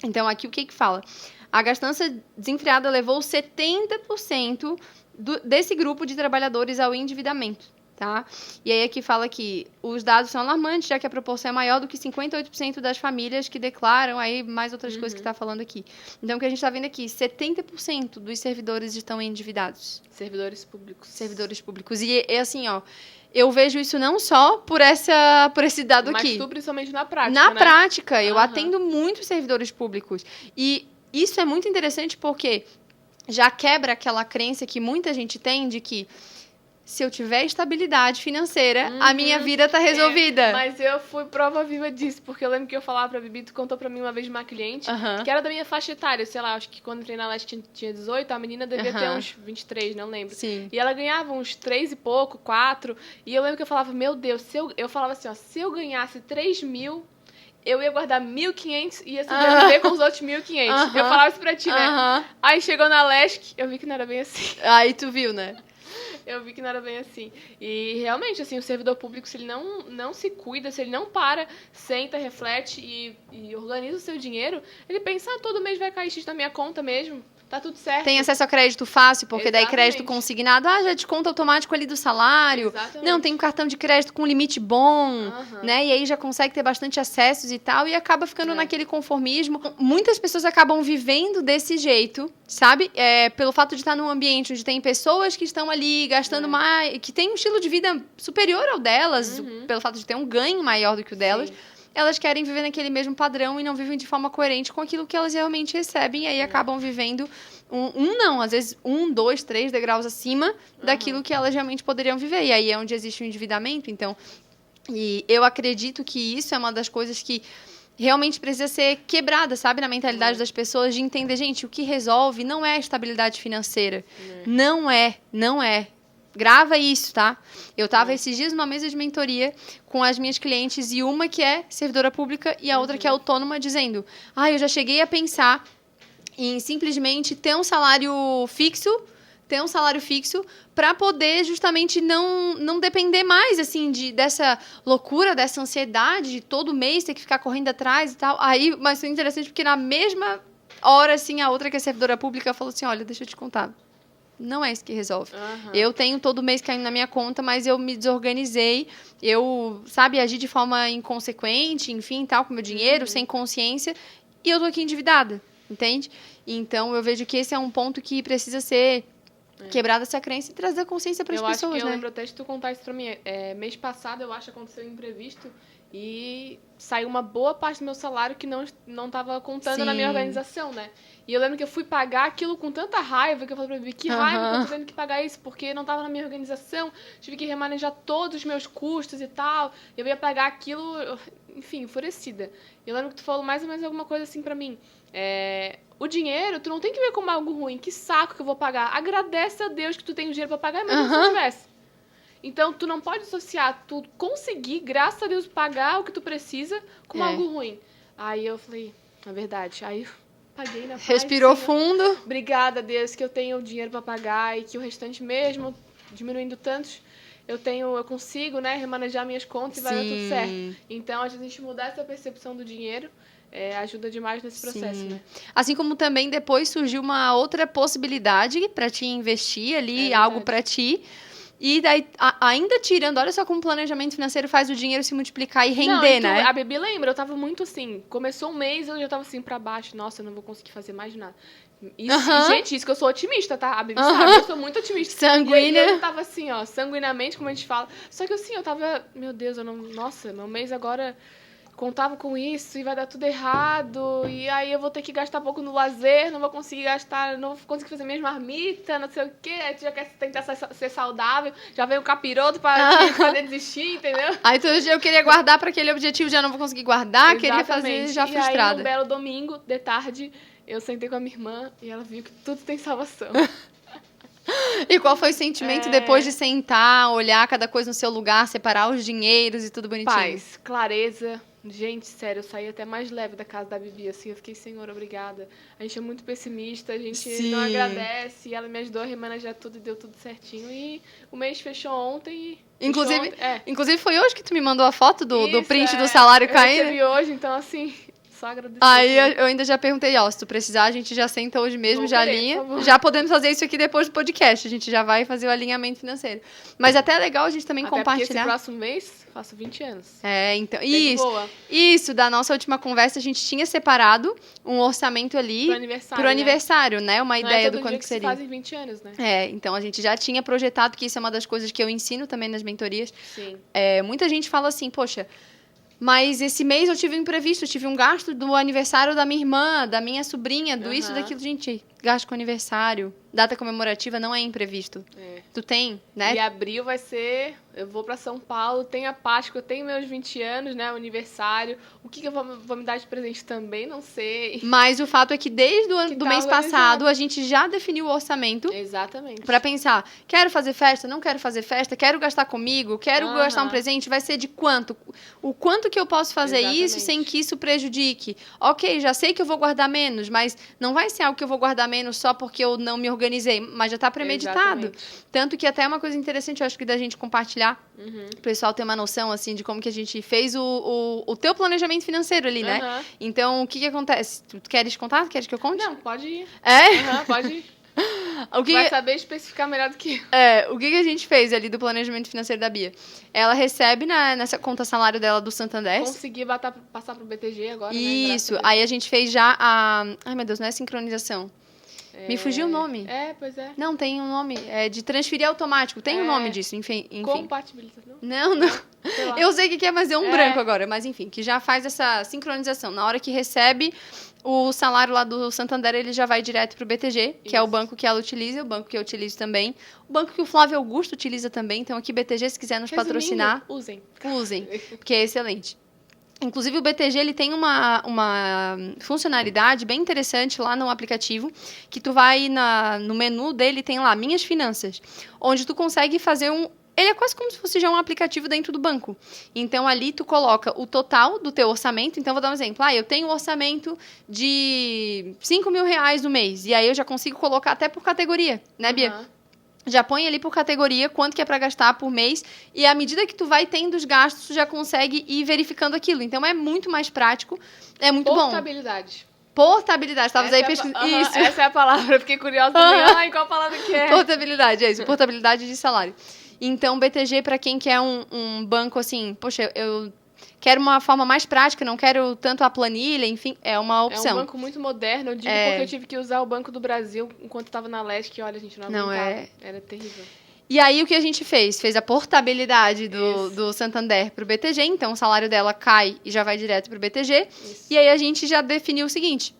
Speaker 1: Então, aqui o que fala? A gastança desenfreada levou 70% desse grupo de trabalhadores ao endividamento, tá? E aí aqui fala que os dados são alarmantes, já que a proporção é maior do que 58% das famílias que declaram, aí mais outras coisas que está falando aqui. Então, o que a gente está vendo aqui, 70% dos servidores estão endividados.
Speaker 2: Servidores públicos.
Speaker 1: Servidores públicos. E é assim, ó, eu vejo isso não só por esse dado aqui.
Speaker 2: Mas tu, principalmente na prática,
Speaker 1: Na prática, eu atendo muitos servidores públicos. E isso é muito interessante porque já quebra aquela crença que muita gente tem de que se eu tiver estabilidade financeira, a minha vida tá resolvida.
Speaker 2: Mas eu fui prova viva disso, porque eu lembro que eu falava pra Bibi, tu contou pra mim uma vez de uma cliente, que era da minha faixa etária, sei lá, acho que quando entrei na Leste tinha 18, a menina devia ter uns 23, não lembro.
Speaker 1: Sim.
Speaker 2: E ela ganhava uns 3 e pouco, 4, e eu lembro que eu falava, meu Deus, eu falava assim, ó, se eu ganhasse 3 mil, eu ia guardar 1.500 e ia sobreviver com os outros 1.500. Eu falava isso pra ti, né? Aí chegou na Leste, eu vi que não era bem assim.
Speaker 1: Aí tu viu, né?
Speaker 2: Eu vi que não era bem assim. E realmente, assim, o servidor público, se ele não se cuida, se ele não para, senta, reflete e organiza o seu dinheiro, ele pensa, todo mês vai cair X na minha conta mesmo. tá tudo certo.
Speaker 1: Tem acesso a crédito fácil, porque daí crédito
Speaker 2: Exatamente.
Speaker 1: consignado, já desconta automático ali do salário.
Speaker 2: Exatamente.
Speaker 1: Não, tem um cartão de crédito com limite bom,
Speaker 2: Aham.
Speaker 1: né? E aí já consegue ter bastante acessos e tal, e acaba ficando naquele conformismo. Muitas pessoas acabam vivendo desse jeito, sabe? Pelo fato de estar num ambiente onde tem pessoas que estão ali gastando mais, que tem um estilo de vida superior ao delas, pelo fato de ter um ganho maior do que o delas.
Speaker 2: Sim.
Speaker 1: Elas querem viver naquele mesmo padrão e não vivem de forma coerente com aquilo que elas realmente recebem. E aí acabam vivendo não, às vezes 1, 2, 3 degraus acima daquilo que elas realmente poderiam viver. E aí é onde existe o endividamento. Então, e eu acredito que isso é uma das coisas que realmente precisa ser quebrada, sabe? Na mentalidade das pessoas, de entender, gente, o que resolve não é a estabilidade financeira. Não é. Grava isso, tá? Eu tava esses dias numa mesa de mentoria com as minhas clientes e uma que é servidora pública e a outra que é autônoma, dizendo: eu já cheguei a pensar em simplesmente ter um salário fixo para poder justamente não depender mais, assim, dessa loucura, dessa ansiedade de todo mês ter que ficar correndo atrás e tal. Aí, mas foi interessante porque na mesma hora, assim, a outra que é servidora pública falou assim: olha, deixa eu te contar. Não é isso que resolve. Eu tenho todo mês caindo na minha conta, mas eu me desorganizei. Eu, agi de forma inconsequente, enfim, tal, com meu dinheiro, sem consciência. E eu tô aqui endividada, entende? Então, eu vejo que esse é um ponto que precisa ser quebrada essa crença e trazer consciência para as pessoas,
Speaker 2: Eu acho que
Speaker 1: né?
Speaker 2: eu lembro até de tu contar isso pra mim. Mês passado, eu acho que aconteceu um imprevisto e saiu uma boa parte do meu salário que não tava contando na minha organização, né? E eu lembro que eu fui pagar aquilo com tanta raiva que eu falei pra mim, que raiva que eu tô tendo que pagar isso, porque não tava na minha organização, tive que remanejar todos os meus custos e tal, eu ia pagar aquilo, enfim, enfurecida. E eu lembro que tu falou mais ou menos alguma coisa assim pra mim. O dinheiro, tu não tem que ver como algo ruim, que saco que eu vou pagar. Agradece a Deus que tu tem o dinheiro pra pagar, mas se eu tivesse. Então, tu não pode associar tu conseguir, graças a Deus, pagar o que tu precisa como algo ruim. Aí eu falei, é verdade. Aí paguei na paz.
Speaker 1: Respirou fundo.
Speaker 2: Obrigada, Deus, que eu tenho o dinheiro pra pagar e que o restante mesmo, diminuindo tantos, eu consigo, né, remanejar minhas contas e vai dar tudo certo. Então, a gente mudar essa percepção do dinheiro ajuda demais nesse processo, né?
Speaker 1: Assim como também depois surgiu uma outra possibilidade para ti investir ali, algo para ti. E daí, ainda tirando, olha só como o planejamento financeiro faz o dinheiro se multiplicar e render, né?
Speaker 2: A Bibi lembra, eu tava muito assim, começou um mês, eu já tava assim pra baixo, nossa, eu não vou conseguir fazer mais nada. E, gente, isso que eu sou otimista, tá? A Bibi sabe, eu sou muito otimista.
Speaker 1: Sanguínea.
Speaker 2: E eu tava assim, ó, sanguinamente, como a gente fala. Só que assim, eu tava, meu Deus, nossa, meu mês agora contava com isso e vai dar tudo errado, e aí eu vou ter que gastar pouco no lazer, não vou conseguir fazer minhas marmitas, não sei o quê, aí tu já quer tentar ser saudável, já vem o capiroto pra te fazer desistir, entendeu?
Speaker 1: Aí todo dia eu queria guardar para aquele objetivo, já não vou conseguir guardar, queria fazer já frustrada.
Speaker 2: E aí, um belo domingo, de tarde, eu sentei com a minha irmã e ela viu que tudo tem salvação.
Speaker 1: E qual foi o sentimento depois de sentar, olhar cada coisa no seu lugar, separar os dinheiros e tudo bonitinho?
Speaker 2: Paz, clareza. Gente, sério, eu saí até mais leve da casa da Bibi, assim, eu fiquei, Senhor, obrigada. A gente é muito pessimista, a gente não agradece, e ela me ajudou a remanejar tudo e deu tudo certinho. E o mês fechou ontem e...
Speaker 1: Inclusive foi hoje que tu me mandou a foto do print do salário caindo.
Speaker 2: Eu recebi hoje, então assim... Só agradecer.
Speaker 1: Aí eu ainda já perguntei, se tu precisar, a gente já senta hoje mesmo, já alinha. Já podemos fazer isso aqui depois do podcast. A gente já vai fazer o alinhamento financeiro. Mas até é legal a gente também compartilhar.
Speaker 2: Porque esse próximo mês, faço 20 anos.
Speaker 1: Então, isso, da nossa última conversa, a gente tinha separado um orçamento ali pro aniversário, né? Uma ideia do quanto
Speaker 2: que
Speaker 1: seria.
Speaker 2: Fazem 20 anos, né?
Speaker 1: Então a gente já tinha projetado, que isso é uma das coisas que eu ensino também nas mentorias.
Speaker 2: Sim.
Speaker 1: Muita gente fala assim, poxa, mas esse mês eu tive um imprevisto, eu tive um gasto do aniversário da minha irmã, da minha sobrinha, do isso, daquilo. Gente, gasto com aniversário, data comemorativa não é imprevisto. Tu tem, né?
Speaker 2: E abril vai ser... Eu vou pra São Paulo, tem a Páscoa, tem meus 20 anos, né? O aniversário. O que eu vou me dar de presente também, não sei.
Speaker 1: Mas o fato é que desde o mês passado, a gente já definiu o orçamento.
Speaker 2: Exatamente.
Speaker 1: Pra pensar, quero fazer festa, não quero fazer festa, quero gastar comigo, quero gastar um presente, vai ser de quanto? O quanto que eu posso fazer isso sem que isso prejudique? Ok, já sei que eu vou guardar menos, mas não vai ser algo que eu vou guardar menos menos só porque eu não me organizei, mas já tá premeditado.
Speaker 2: Exatamente.
Speaker 1: Tanto que até é uma coisa interessante, eu acho que da gente compartilhar, o pessoal ter uma noção, assim, de como que a gente fez o teu planejamento financeiro ali, né?
Speaker 2: Aham.
Speaker 1: Então, o que acontece? Tu queres contar? Queres que eu conte?
Speaker 2: Não, pode ir.
Speaker 1: É?
Speaker 2: Aham, pode ir.
Speaker 1: O que,
Speaker 2: Vai saber especificar melhor do que eu.
Speaker 1: o que a gente fez ali do planejamento financeiro da Bia? Ela recebe nessa conta salário dela do Santander.
Speaker 2: Consegui passar pro BTG agora, né?
Speaker 1: Isso.
Speaker 2: Graças a
Speaker 1: Aí a gente fez já a... Ai, meu Deus, não é sincronização.
Speaker 2: Deus.
Speaker 1: Me fugiu o nome.
Speaker 2: Pois é.
Speaker 1: Não, tem um nome. É de transferir automático. Tem um nome disso, enfim.
Speaker 2: Compatibilização.
Speaker 1: Não.
Speaker 2: Sei lá.
Speaker 1: Eu sei o que é, mas deu um branco agora. Mas enfim, que já faz essa sincronização. Na hora que recebe o salário lá do Santander, ele já vai direto pro BTG, que é o
Speaker 2: Isso.
Speaker 1: banco que ela utiliza, o banco que eu utilizo também. O banco que o Flávio Augusto utiliza também. Então aqui, BTG, se quiser nos
Speaker 2: Resumindo,
Speaker 1: patrocinar,
Speaker 2: usem.
Speaker 1: usem, porque é excelente. Inclusive, o BTG ele tem uma funcionalidade bem interessante lá no aplicativo, que tu vai no menu dele, tem lá Minhas Finanças, onde tu consegue fazer ele é quase como se fosse já um aplicativo dentro do banco. Então, ali tu coloca o total do teu orçamento. Então, vou dar um exemplo. Eu tenho um orçamento de R$5.000 no mês. E aí, eu já consigo colocar até por categoria, né, Bia?
Speaker 2: Aham.
Speaker 1: Já põe ali por categoria quanto que é para gastar por mês. E à medida que tu vai tendo os gastos, tu já consegue ir verificando aquilo. Então, é muito mais prático. É muito bom.
Speaker 2: Portabilidade.
Speaker 1: Portabilidade. Estavas aí pesquisando.
Speaker 2: Isso. Essa é a palavra. Eu fiquei curiosa também. Ai, qual palavra que é?
Speaker 1: Portabilidade, é isso. Portabilidade de salário. Então, BTG, para quem quer um banco assim, poxa, eu quero uma forma mais prática, não quero tanto a planilha, enfim, é uma opção.
Speaker 2: É um banco muito moderno. Eu digo porque eu tive que usar o Banco do Brasil enquanto estava na LESC, que olha, a gente não aguentava. Era terrível.
Speaker 1: E aí, o que a gente fez? Fez a portabilidade do Santander pro BTG, então o salário dela cai e já vai direto pro BTG.
Speaker 2: Isso.
Speaker 1: E aí, a gente já definiu o seguinte: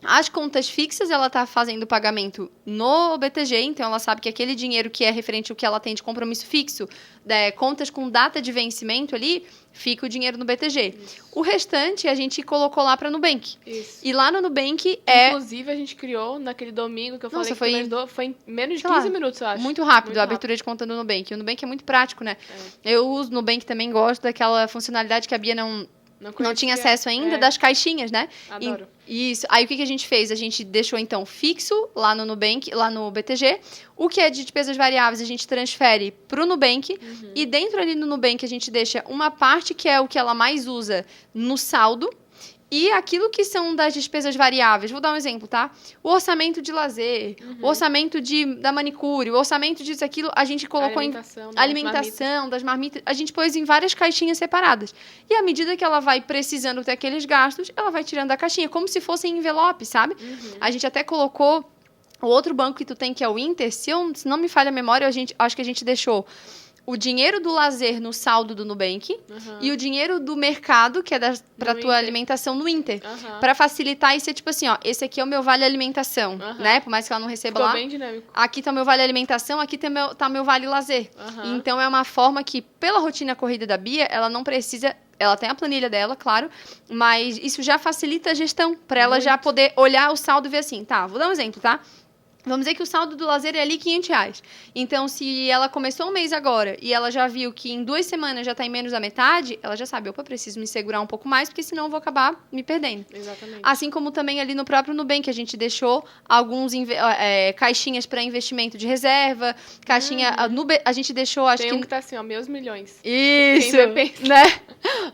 Speaker 1: as contas fixas, ela tá fazendo o pagamento no BTG, então ela sabe que aquele dinheiro que é referente ao que ela tem de compromisso fixo, contas com data de vencimento ali, fica o dinheiro no BTG.
Speaker 2: Isso.
Speaker 1: O restante, a gente colocou lá pra Nubank.
Speaker 2: Isso.
Speaker 1: E lá no Nubank
Speaker 2: Inclusive, a gente criou naquele domingo que eu
Speaker 1: Nossa,
Speaker 2: falei que
Speaker 1: foi-
Speaker 2: tu me ajudou, foi em menos de
Speaker 1: sei lá,
Speaker 2: 15 minutos, eu acho.
Speaker 1: muito rápido
Speaker 2: Muito
Speaker 1: a abertura de conta do Nubank. O Nubank é muito prático, né? Eu uso o Nubank também, gosto daquela funcionalidade que a Bia não tinha acesso ainda, das caixinhas, né?
Speaker 2: Adoro.
Speaker 1: Isso. Aí, o que a gente fez? A gente deixou, então, fixo lá no Nubank, lá no BTG. O que é de despesas variáveis, a gente transfere pro Nubank. E dentro ali no Nubank, a gente deixa uma parte, que é o que ela mais usa, no saldo. E aquilo que são das despesas variáveis, vou dar um exemplo, tá? O orçamento de lazer, o orçamento da manicure, o orçamento disso, aquilo, a gente colocou alimentação, das marmitas, a gente pôs em várias caixinhas separadas. E à medida que ela vai precisando ter aqueles gastos, ela vai tirando da caixinha, como se fossem envelope, sabe? A gente até colocou o outro banco que tu tem, que é o Inter, se não me falha a memória, acho que a gente deixou o dinheiro do lazer no saldo do Nubank e o dinheiro do mercado, que é pra tua alimentação, no Inter. Pra facilitar isso, é tipo assim, ó, esse aqui é o meu vale alimentação, né? Por mais que ela não receba
Speaker 2: Ficou
Speaker 1: lá.
Speaker 2: bem dinâmico.
Speaker 1: Aqui tá o meu vale alimentação, aqui tá meu vale lazer. Então, é uma forma que, pela rotina corrida da Bia, ela não precisa... Ela tem a planilha dela, claro, mas isso já facilita a gestão, pra ela já poder olhar o saldo e ver assim, tá, vou dar um exemplo, tá? Vamos dizer que o saldo do lazer é ali R$500. Então, se ela começou um mês agora e ela já viu que em 2 semanas já está em menos da metade, ela já sabe, opa, preciso me segurar um pouco mais, porque senão eu vou acabar me perdendo.
Speaker 2: Exatamente.
Speaker 1: Assim como também ali no próprio Nubank, a gente deixou alguns caixinhas para investimento de reserva, caixinha... A gente deixou, acho
Speaker 2: Tem
Speaker 1: que...
Speaker 2: um que tá assim, ó, meus milhões.
Speaker 1: Isso,
Speaker 2: Quem vê, pensa.
Speaker 1: né?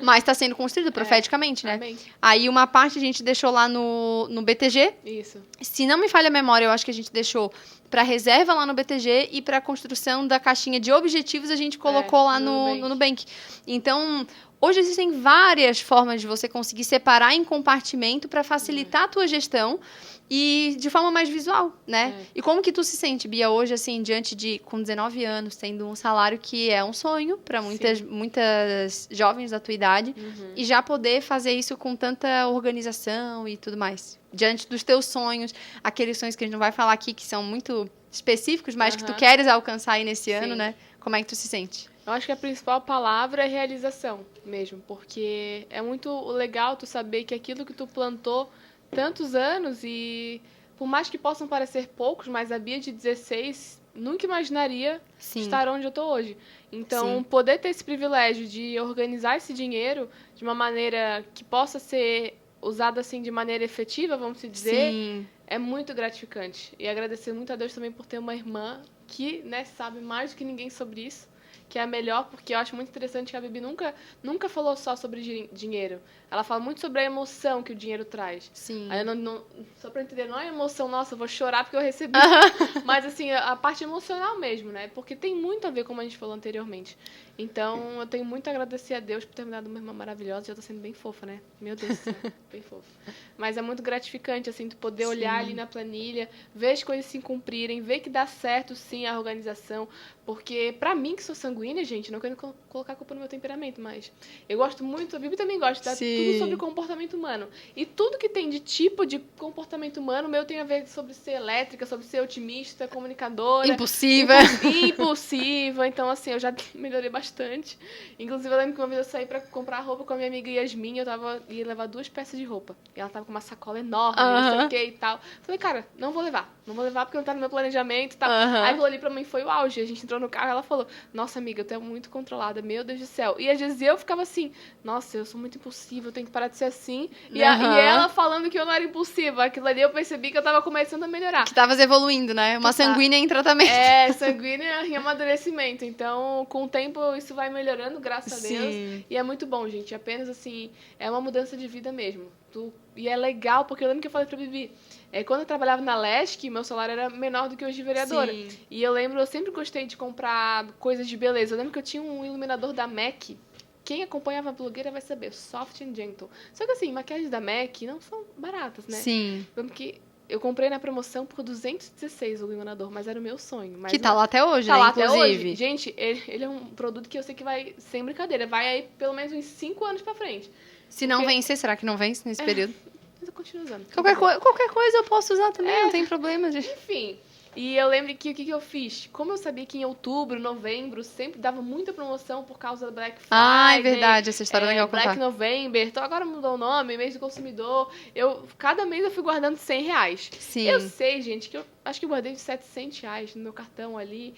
Speaker 1: Mas está sendo construído profeticamente, né?
Speaker 2: Amém.
Speaker 1: Aí uma parte a gente deixou lá no BTG.
Speaker 2: Isso.
Speaker 1: Se não me falha a memória, eu acho que a gente deixou para reserva lá no BTG e para a construção da caixinha de objetivos a gente colocou lá no Nubank. Então, hoje existem várias formas de você conseguir separar em compartimento para facilitar a tua gestão e de forma mais visual, né? E como que tu se sente, Bia, hoje, assim, com 19 anos, tendo um salário que é um sonho para muitas jovens da tua idade e já poder fazer isso com tanta organização e tudo mais? Diante dos teus sonhos, aqueles sonhos que a gente não vai falar aqui, que são muito específicos, mas que tu queres alcançar aí nesse ano, né? Como é que tu se sente?
Speaker 2: Eu acho que a principal palavra é realização mesmo, porque é muito legal tu saber que aquilo que tu plantou tantos anos e por mais que possam parecer poucos, mas a Bia de 16 nunca imaginaria estar onde eu tô hoje. Então, poder ter esse privilégio de organizar esse dinheiro de uma maneira que possa ser usado assim de maneira efetiva, vamos dizer, é muito gratificante. E agradecer muito a Deus também por ter uma irmã que, né, sabe mais do que ninguém sobre isso, que é a melhor, porque eu acho muito interessante que a Bibi nunca falou só sobre dinheiro. Ela fala muito sobre a emoção que o dinheiro traz.
Speaker 1: Sim.
Speaker 2: Aí só pra entender, não é emoção, nossa, eu vou chorar porque eu recebi. Mas, assim, a parte emocional mesmo, né? Porque tem muito a ver, como a gente falou anteriormente. Então, eu tenho muito a agradecer a Deus por ter me dado uma irmã maravilhosa. Já tô sendo bem fofa, né? Meu Deus do céu, bem fofa. Mas é muito gratificante, assim, tu poder olhar ali na planilha, ver as coisas se cumprirem, ver que dá certo, sim, a organização. Porque, pra mim, que sou sanguínea, gente, não quero colocar a culpa no meu temperamento, mas eu gosto muito, a Bibi também gosta, tudo sobre comportamento humano. E tudo que tem de tipo de comportamento humano, o meu tem a ver sobre ser elétrica, sobre ser otimista, comunicadora.
Speaker 1: Impulsiva.
Speaker 2: Impulsiva. Então, assim, eu já melhorei bastante. Inclusive, eu lembro que uma vez eu saí pra comprar roupa com a minha amiga Yasmin, ia levar 2 peças de roupa. E ela tava com uma sacola enorme, não sei o que e tal. Falei, cara, não vou levar porque não tá no meu planejamento e tal. Aí aquilo ali pra mim foi o auge. A gente entrou no carro e ela falou, nossa, amiga, tu é muito controlada, meu Deus do céu. E às vezes eu ficava assim, nossa, eu sou muito impulsiva, eu tenho que parar de ser assim. E ela falando que eu não era impulsiva. Aquilo ali eu percebi que eu tava começando a melhorar.
Speaker 1: Que tavas evoluindo, né? Uma sanguínea em tratamento.
Speaker 2: Sanguínea em amadurecimento. Então, com o tempo, isso vai melhorando, graças a Deus. E é muito bom, gente. Apenas, assim, é uma mudança de vida mesmo. E é legal, porque eu lembro que eu falei pra Bibi, quando eu trabalhava na Lesc, meu salário era menor do que hoje de vereadora. Sim. E eu sempre gostei de comprar coisas de beleza. Eu lembro que eu tinha um iluminador da MAC. Quem acompanhava a blogueira vai saber, Soft and Gentle. Só que assim, maquiagens da MAC não são baratas, né?
Speaker 1: Sim.
Speaker 2: Eu lembro que eu comprei na promoção por 216 o iluminador, mas era o meu sonho. Mas
Speaker 1: que tá lá até hoje,
Speaker 2: tá
Speaker 1: né?
Speaker 2: Lá
Speaker 1: inclusive.
Speaker 2: Até hoje. Gente, ele é um produto que eu sei que vai, sem brincadeira, vai aí pelo menos uns 5 anos pra frente.
Speaker 1: Se não vencer, será que não vence nesse período?
Speaker 2: Mas eu continuo usando.
Speaker 1: Qualquer coisa eu posso usar também, não tem problema, gente.
Speaker 2: Enfim. E eu lembro que o que eu fiz? Como eu sabia que em outubro, novembro, sempre dava muita promoção por causa da Black Friday.
Speaker 1: É verdade, essa história é legal contar.
Speaker 2: Black November, então agora mudou o nome, mês do consumidor. Cada mês eu fui guardando R$100.
Speaker 1: Sim.
Speaker 2: Eu sei, gente, que eu acho que eu guardei de R$700 no meu cartão ali.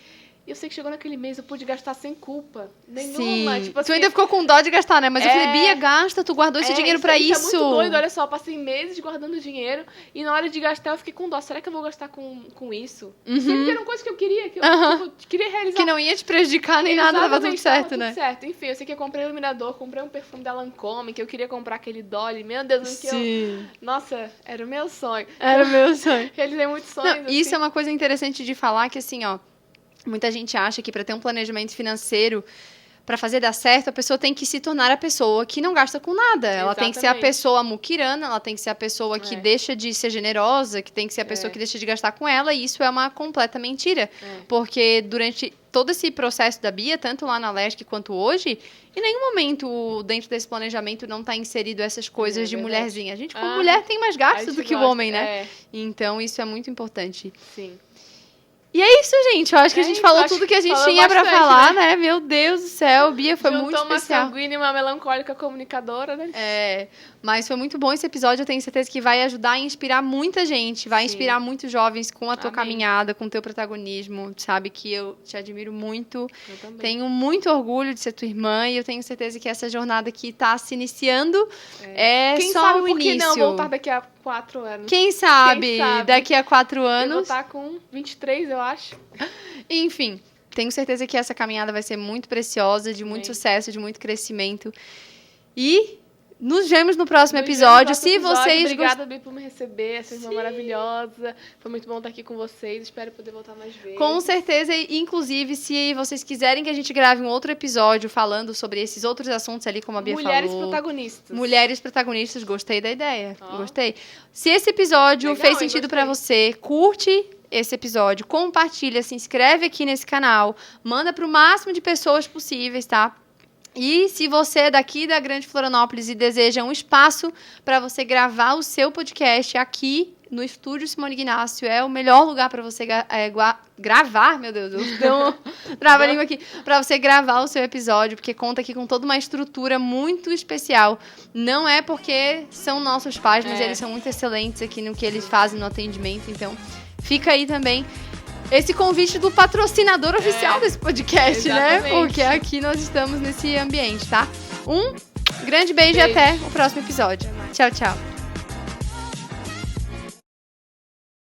Speaker 2: E eu sei que chegou naquele mês, eu pude gastar sem culpa nenhuma.
Speaker 1: Sim.
Speaker 2: Tipo assim,
Speaker 1: tu ainda ficou com dó de gastar, né? Mas eu falei, Bia, gasta, tu guardou esse dinheiro pra isso.
Speaker 2: Isso é muito doido, olha só, eu passei meses guardando dinheiro e na hora de gastar eu fiquei com dó. Será que eu vou gastar com isso? Sempre eram coisas que eu queria, que eu queria realizar.
Speaker 1: Que não ia te prejudicar nem nada, tava tudo certo, né?
Speaker 2: Tudo certo. Enfim, eu sei que eu comprei um iluminador, comprei um perfume da Lancôme, que eu queria comprar aquele Dolly. Meu Deus, Nossa, era o meu sonho.
Speaker 1: Era o meu sonho.
Speaker 2: Realizei muitos sonhos.
Speaker 1: Não, isso é uma coisa interessante de falar, que assim, ó, muita gente acha que para ter um planejamento financeiro, para fazer dar certo, a pessoa tem que se tornar a pessoa que não gasta com nada. Ela tem que ser a pessoa muquirana, ela tem que ser a pessoa que deixa de ser generosa, que tem que ser a pessoa que deixa de gastar com ela, e isso é uma completa mentira. Porque durante todo esse processo da Bia, tanto lá na Lesc quanto hoje, em nenhum momento dentro desse planejamento não está inserido essas coisas de mulherzinha. A gente, como mulher, tem mais gastos do que o homem, né? Então, isso é muito importante.
Speaker 2: Sim.
Speaker 1: E é isso, gente. Eu acho que a gente falou tudo que a gente tinha pra falar, né? Meu Deus do céu, Bia, foi muito especial.
Speaker 2: Uma sanguínea e uma melancólica comunicadora, né?
Speaker 1: Mas foi muito bom esse episódio. Eu tenho certeza que vai ajudar e inspirar muita gente. Vai inspirar muitos jovens com a tua caminhada, com o teu protagonismo. Sabe que eu te admiro muito.
Speaker 2: Eu também.
Speaker 1: Tenho muito orgulho de ser tua irmã e eu tenho certeza que essa jornada que tá se iniciando é
Speaker 2: Quem
Speaker 1: só
Speaker 2: sabe
Speaker 1: o
Speaker 2: por que
Speaker 1: início.
Speaker 2: não voltar daqui a 4 anos?
Speaker 1: Quem sabe daqui a 4 anos.
Speaker 2: Eu vou estar com 23, eu acho.
Speaker 1: Enfim, tenho certeza que essa caminhada vai ser muito preciosa, de muito sucesso, de muito crescimento. E nos vemos no próximo episódio.
Speaker 2: Obrigada, Bi, por me receber. Essa irmã maravilhosa. Foi muito bom estar aqui com vocês. Espero poder voltar mais vezes.
Speaker 1: Com certeza. Inclusive, se vocês quiserem que a gente grave um outro episódio falando sobre esses outros assuntos ali, como a Bia falou.
Speaker 2: Mulheres protagonistas.
Speaker 1: Mulheres protagonistas. Gostei da ideia. Gostei. Se esse episódio fez sentido pra você, curte esse episódio, compartilha, se inscreve aqui nesse canal, manda pro máximo de pessoas possíveis, tá? E se você é daqui da Grande Florianópolis e deseja um espaço para você gravar o seu podcast aqui no Estúdio Simone Ignacio, é o melhor lugar para você gravar, meu Deus, trava a língua aqui, para você gravar o seu episódio, porque conta aqui com toda uma estrutura muito especial. Não é porque são nossos pais, mas eles são muito excelentes aqui no que eles fazem no atendimento, então fica aí também esse convite do patrocinador oficial desse podcast, né? Porque aqui nós estamos nesse ambiente, tá? Um grande beijo e até o próximo episódio. Tchau, tchau.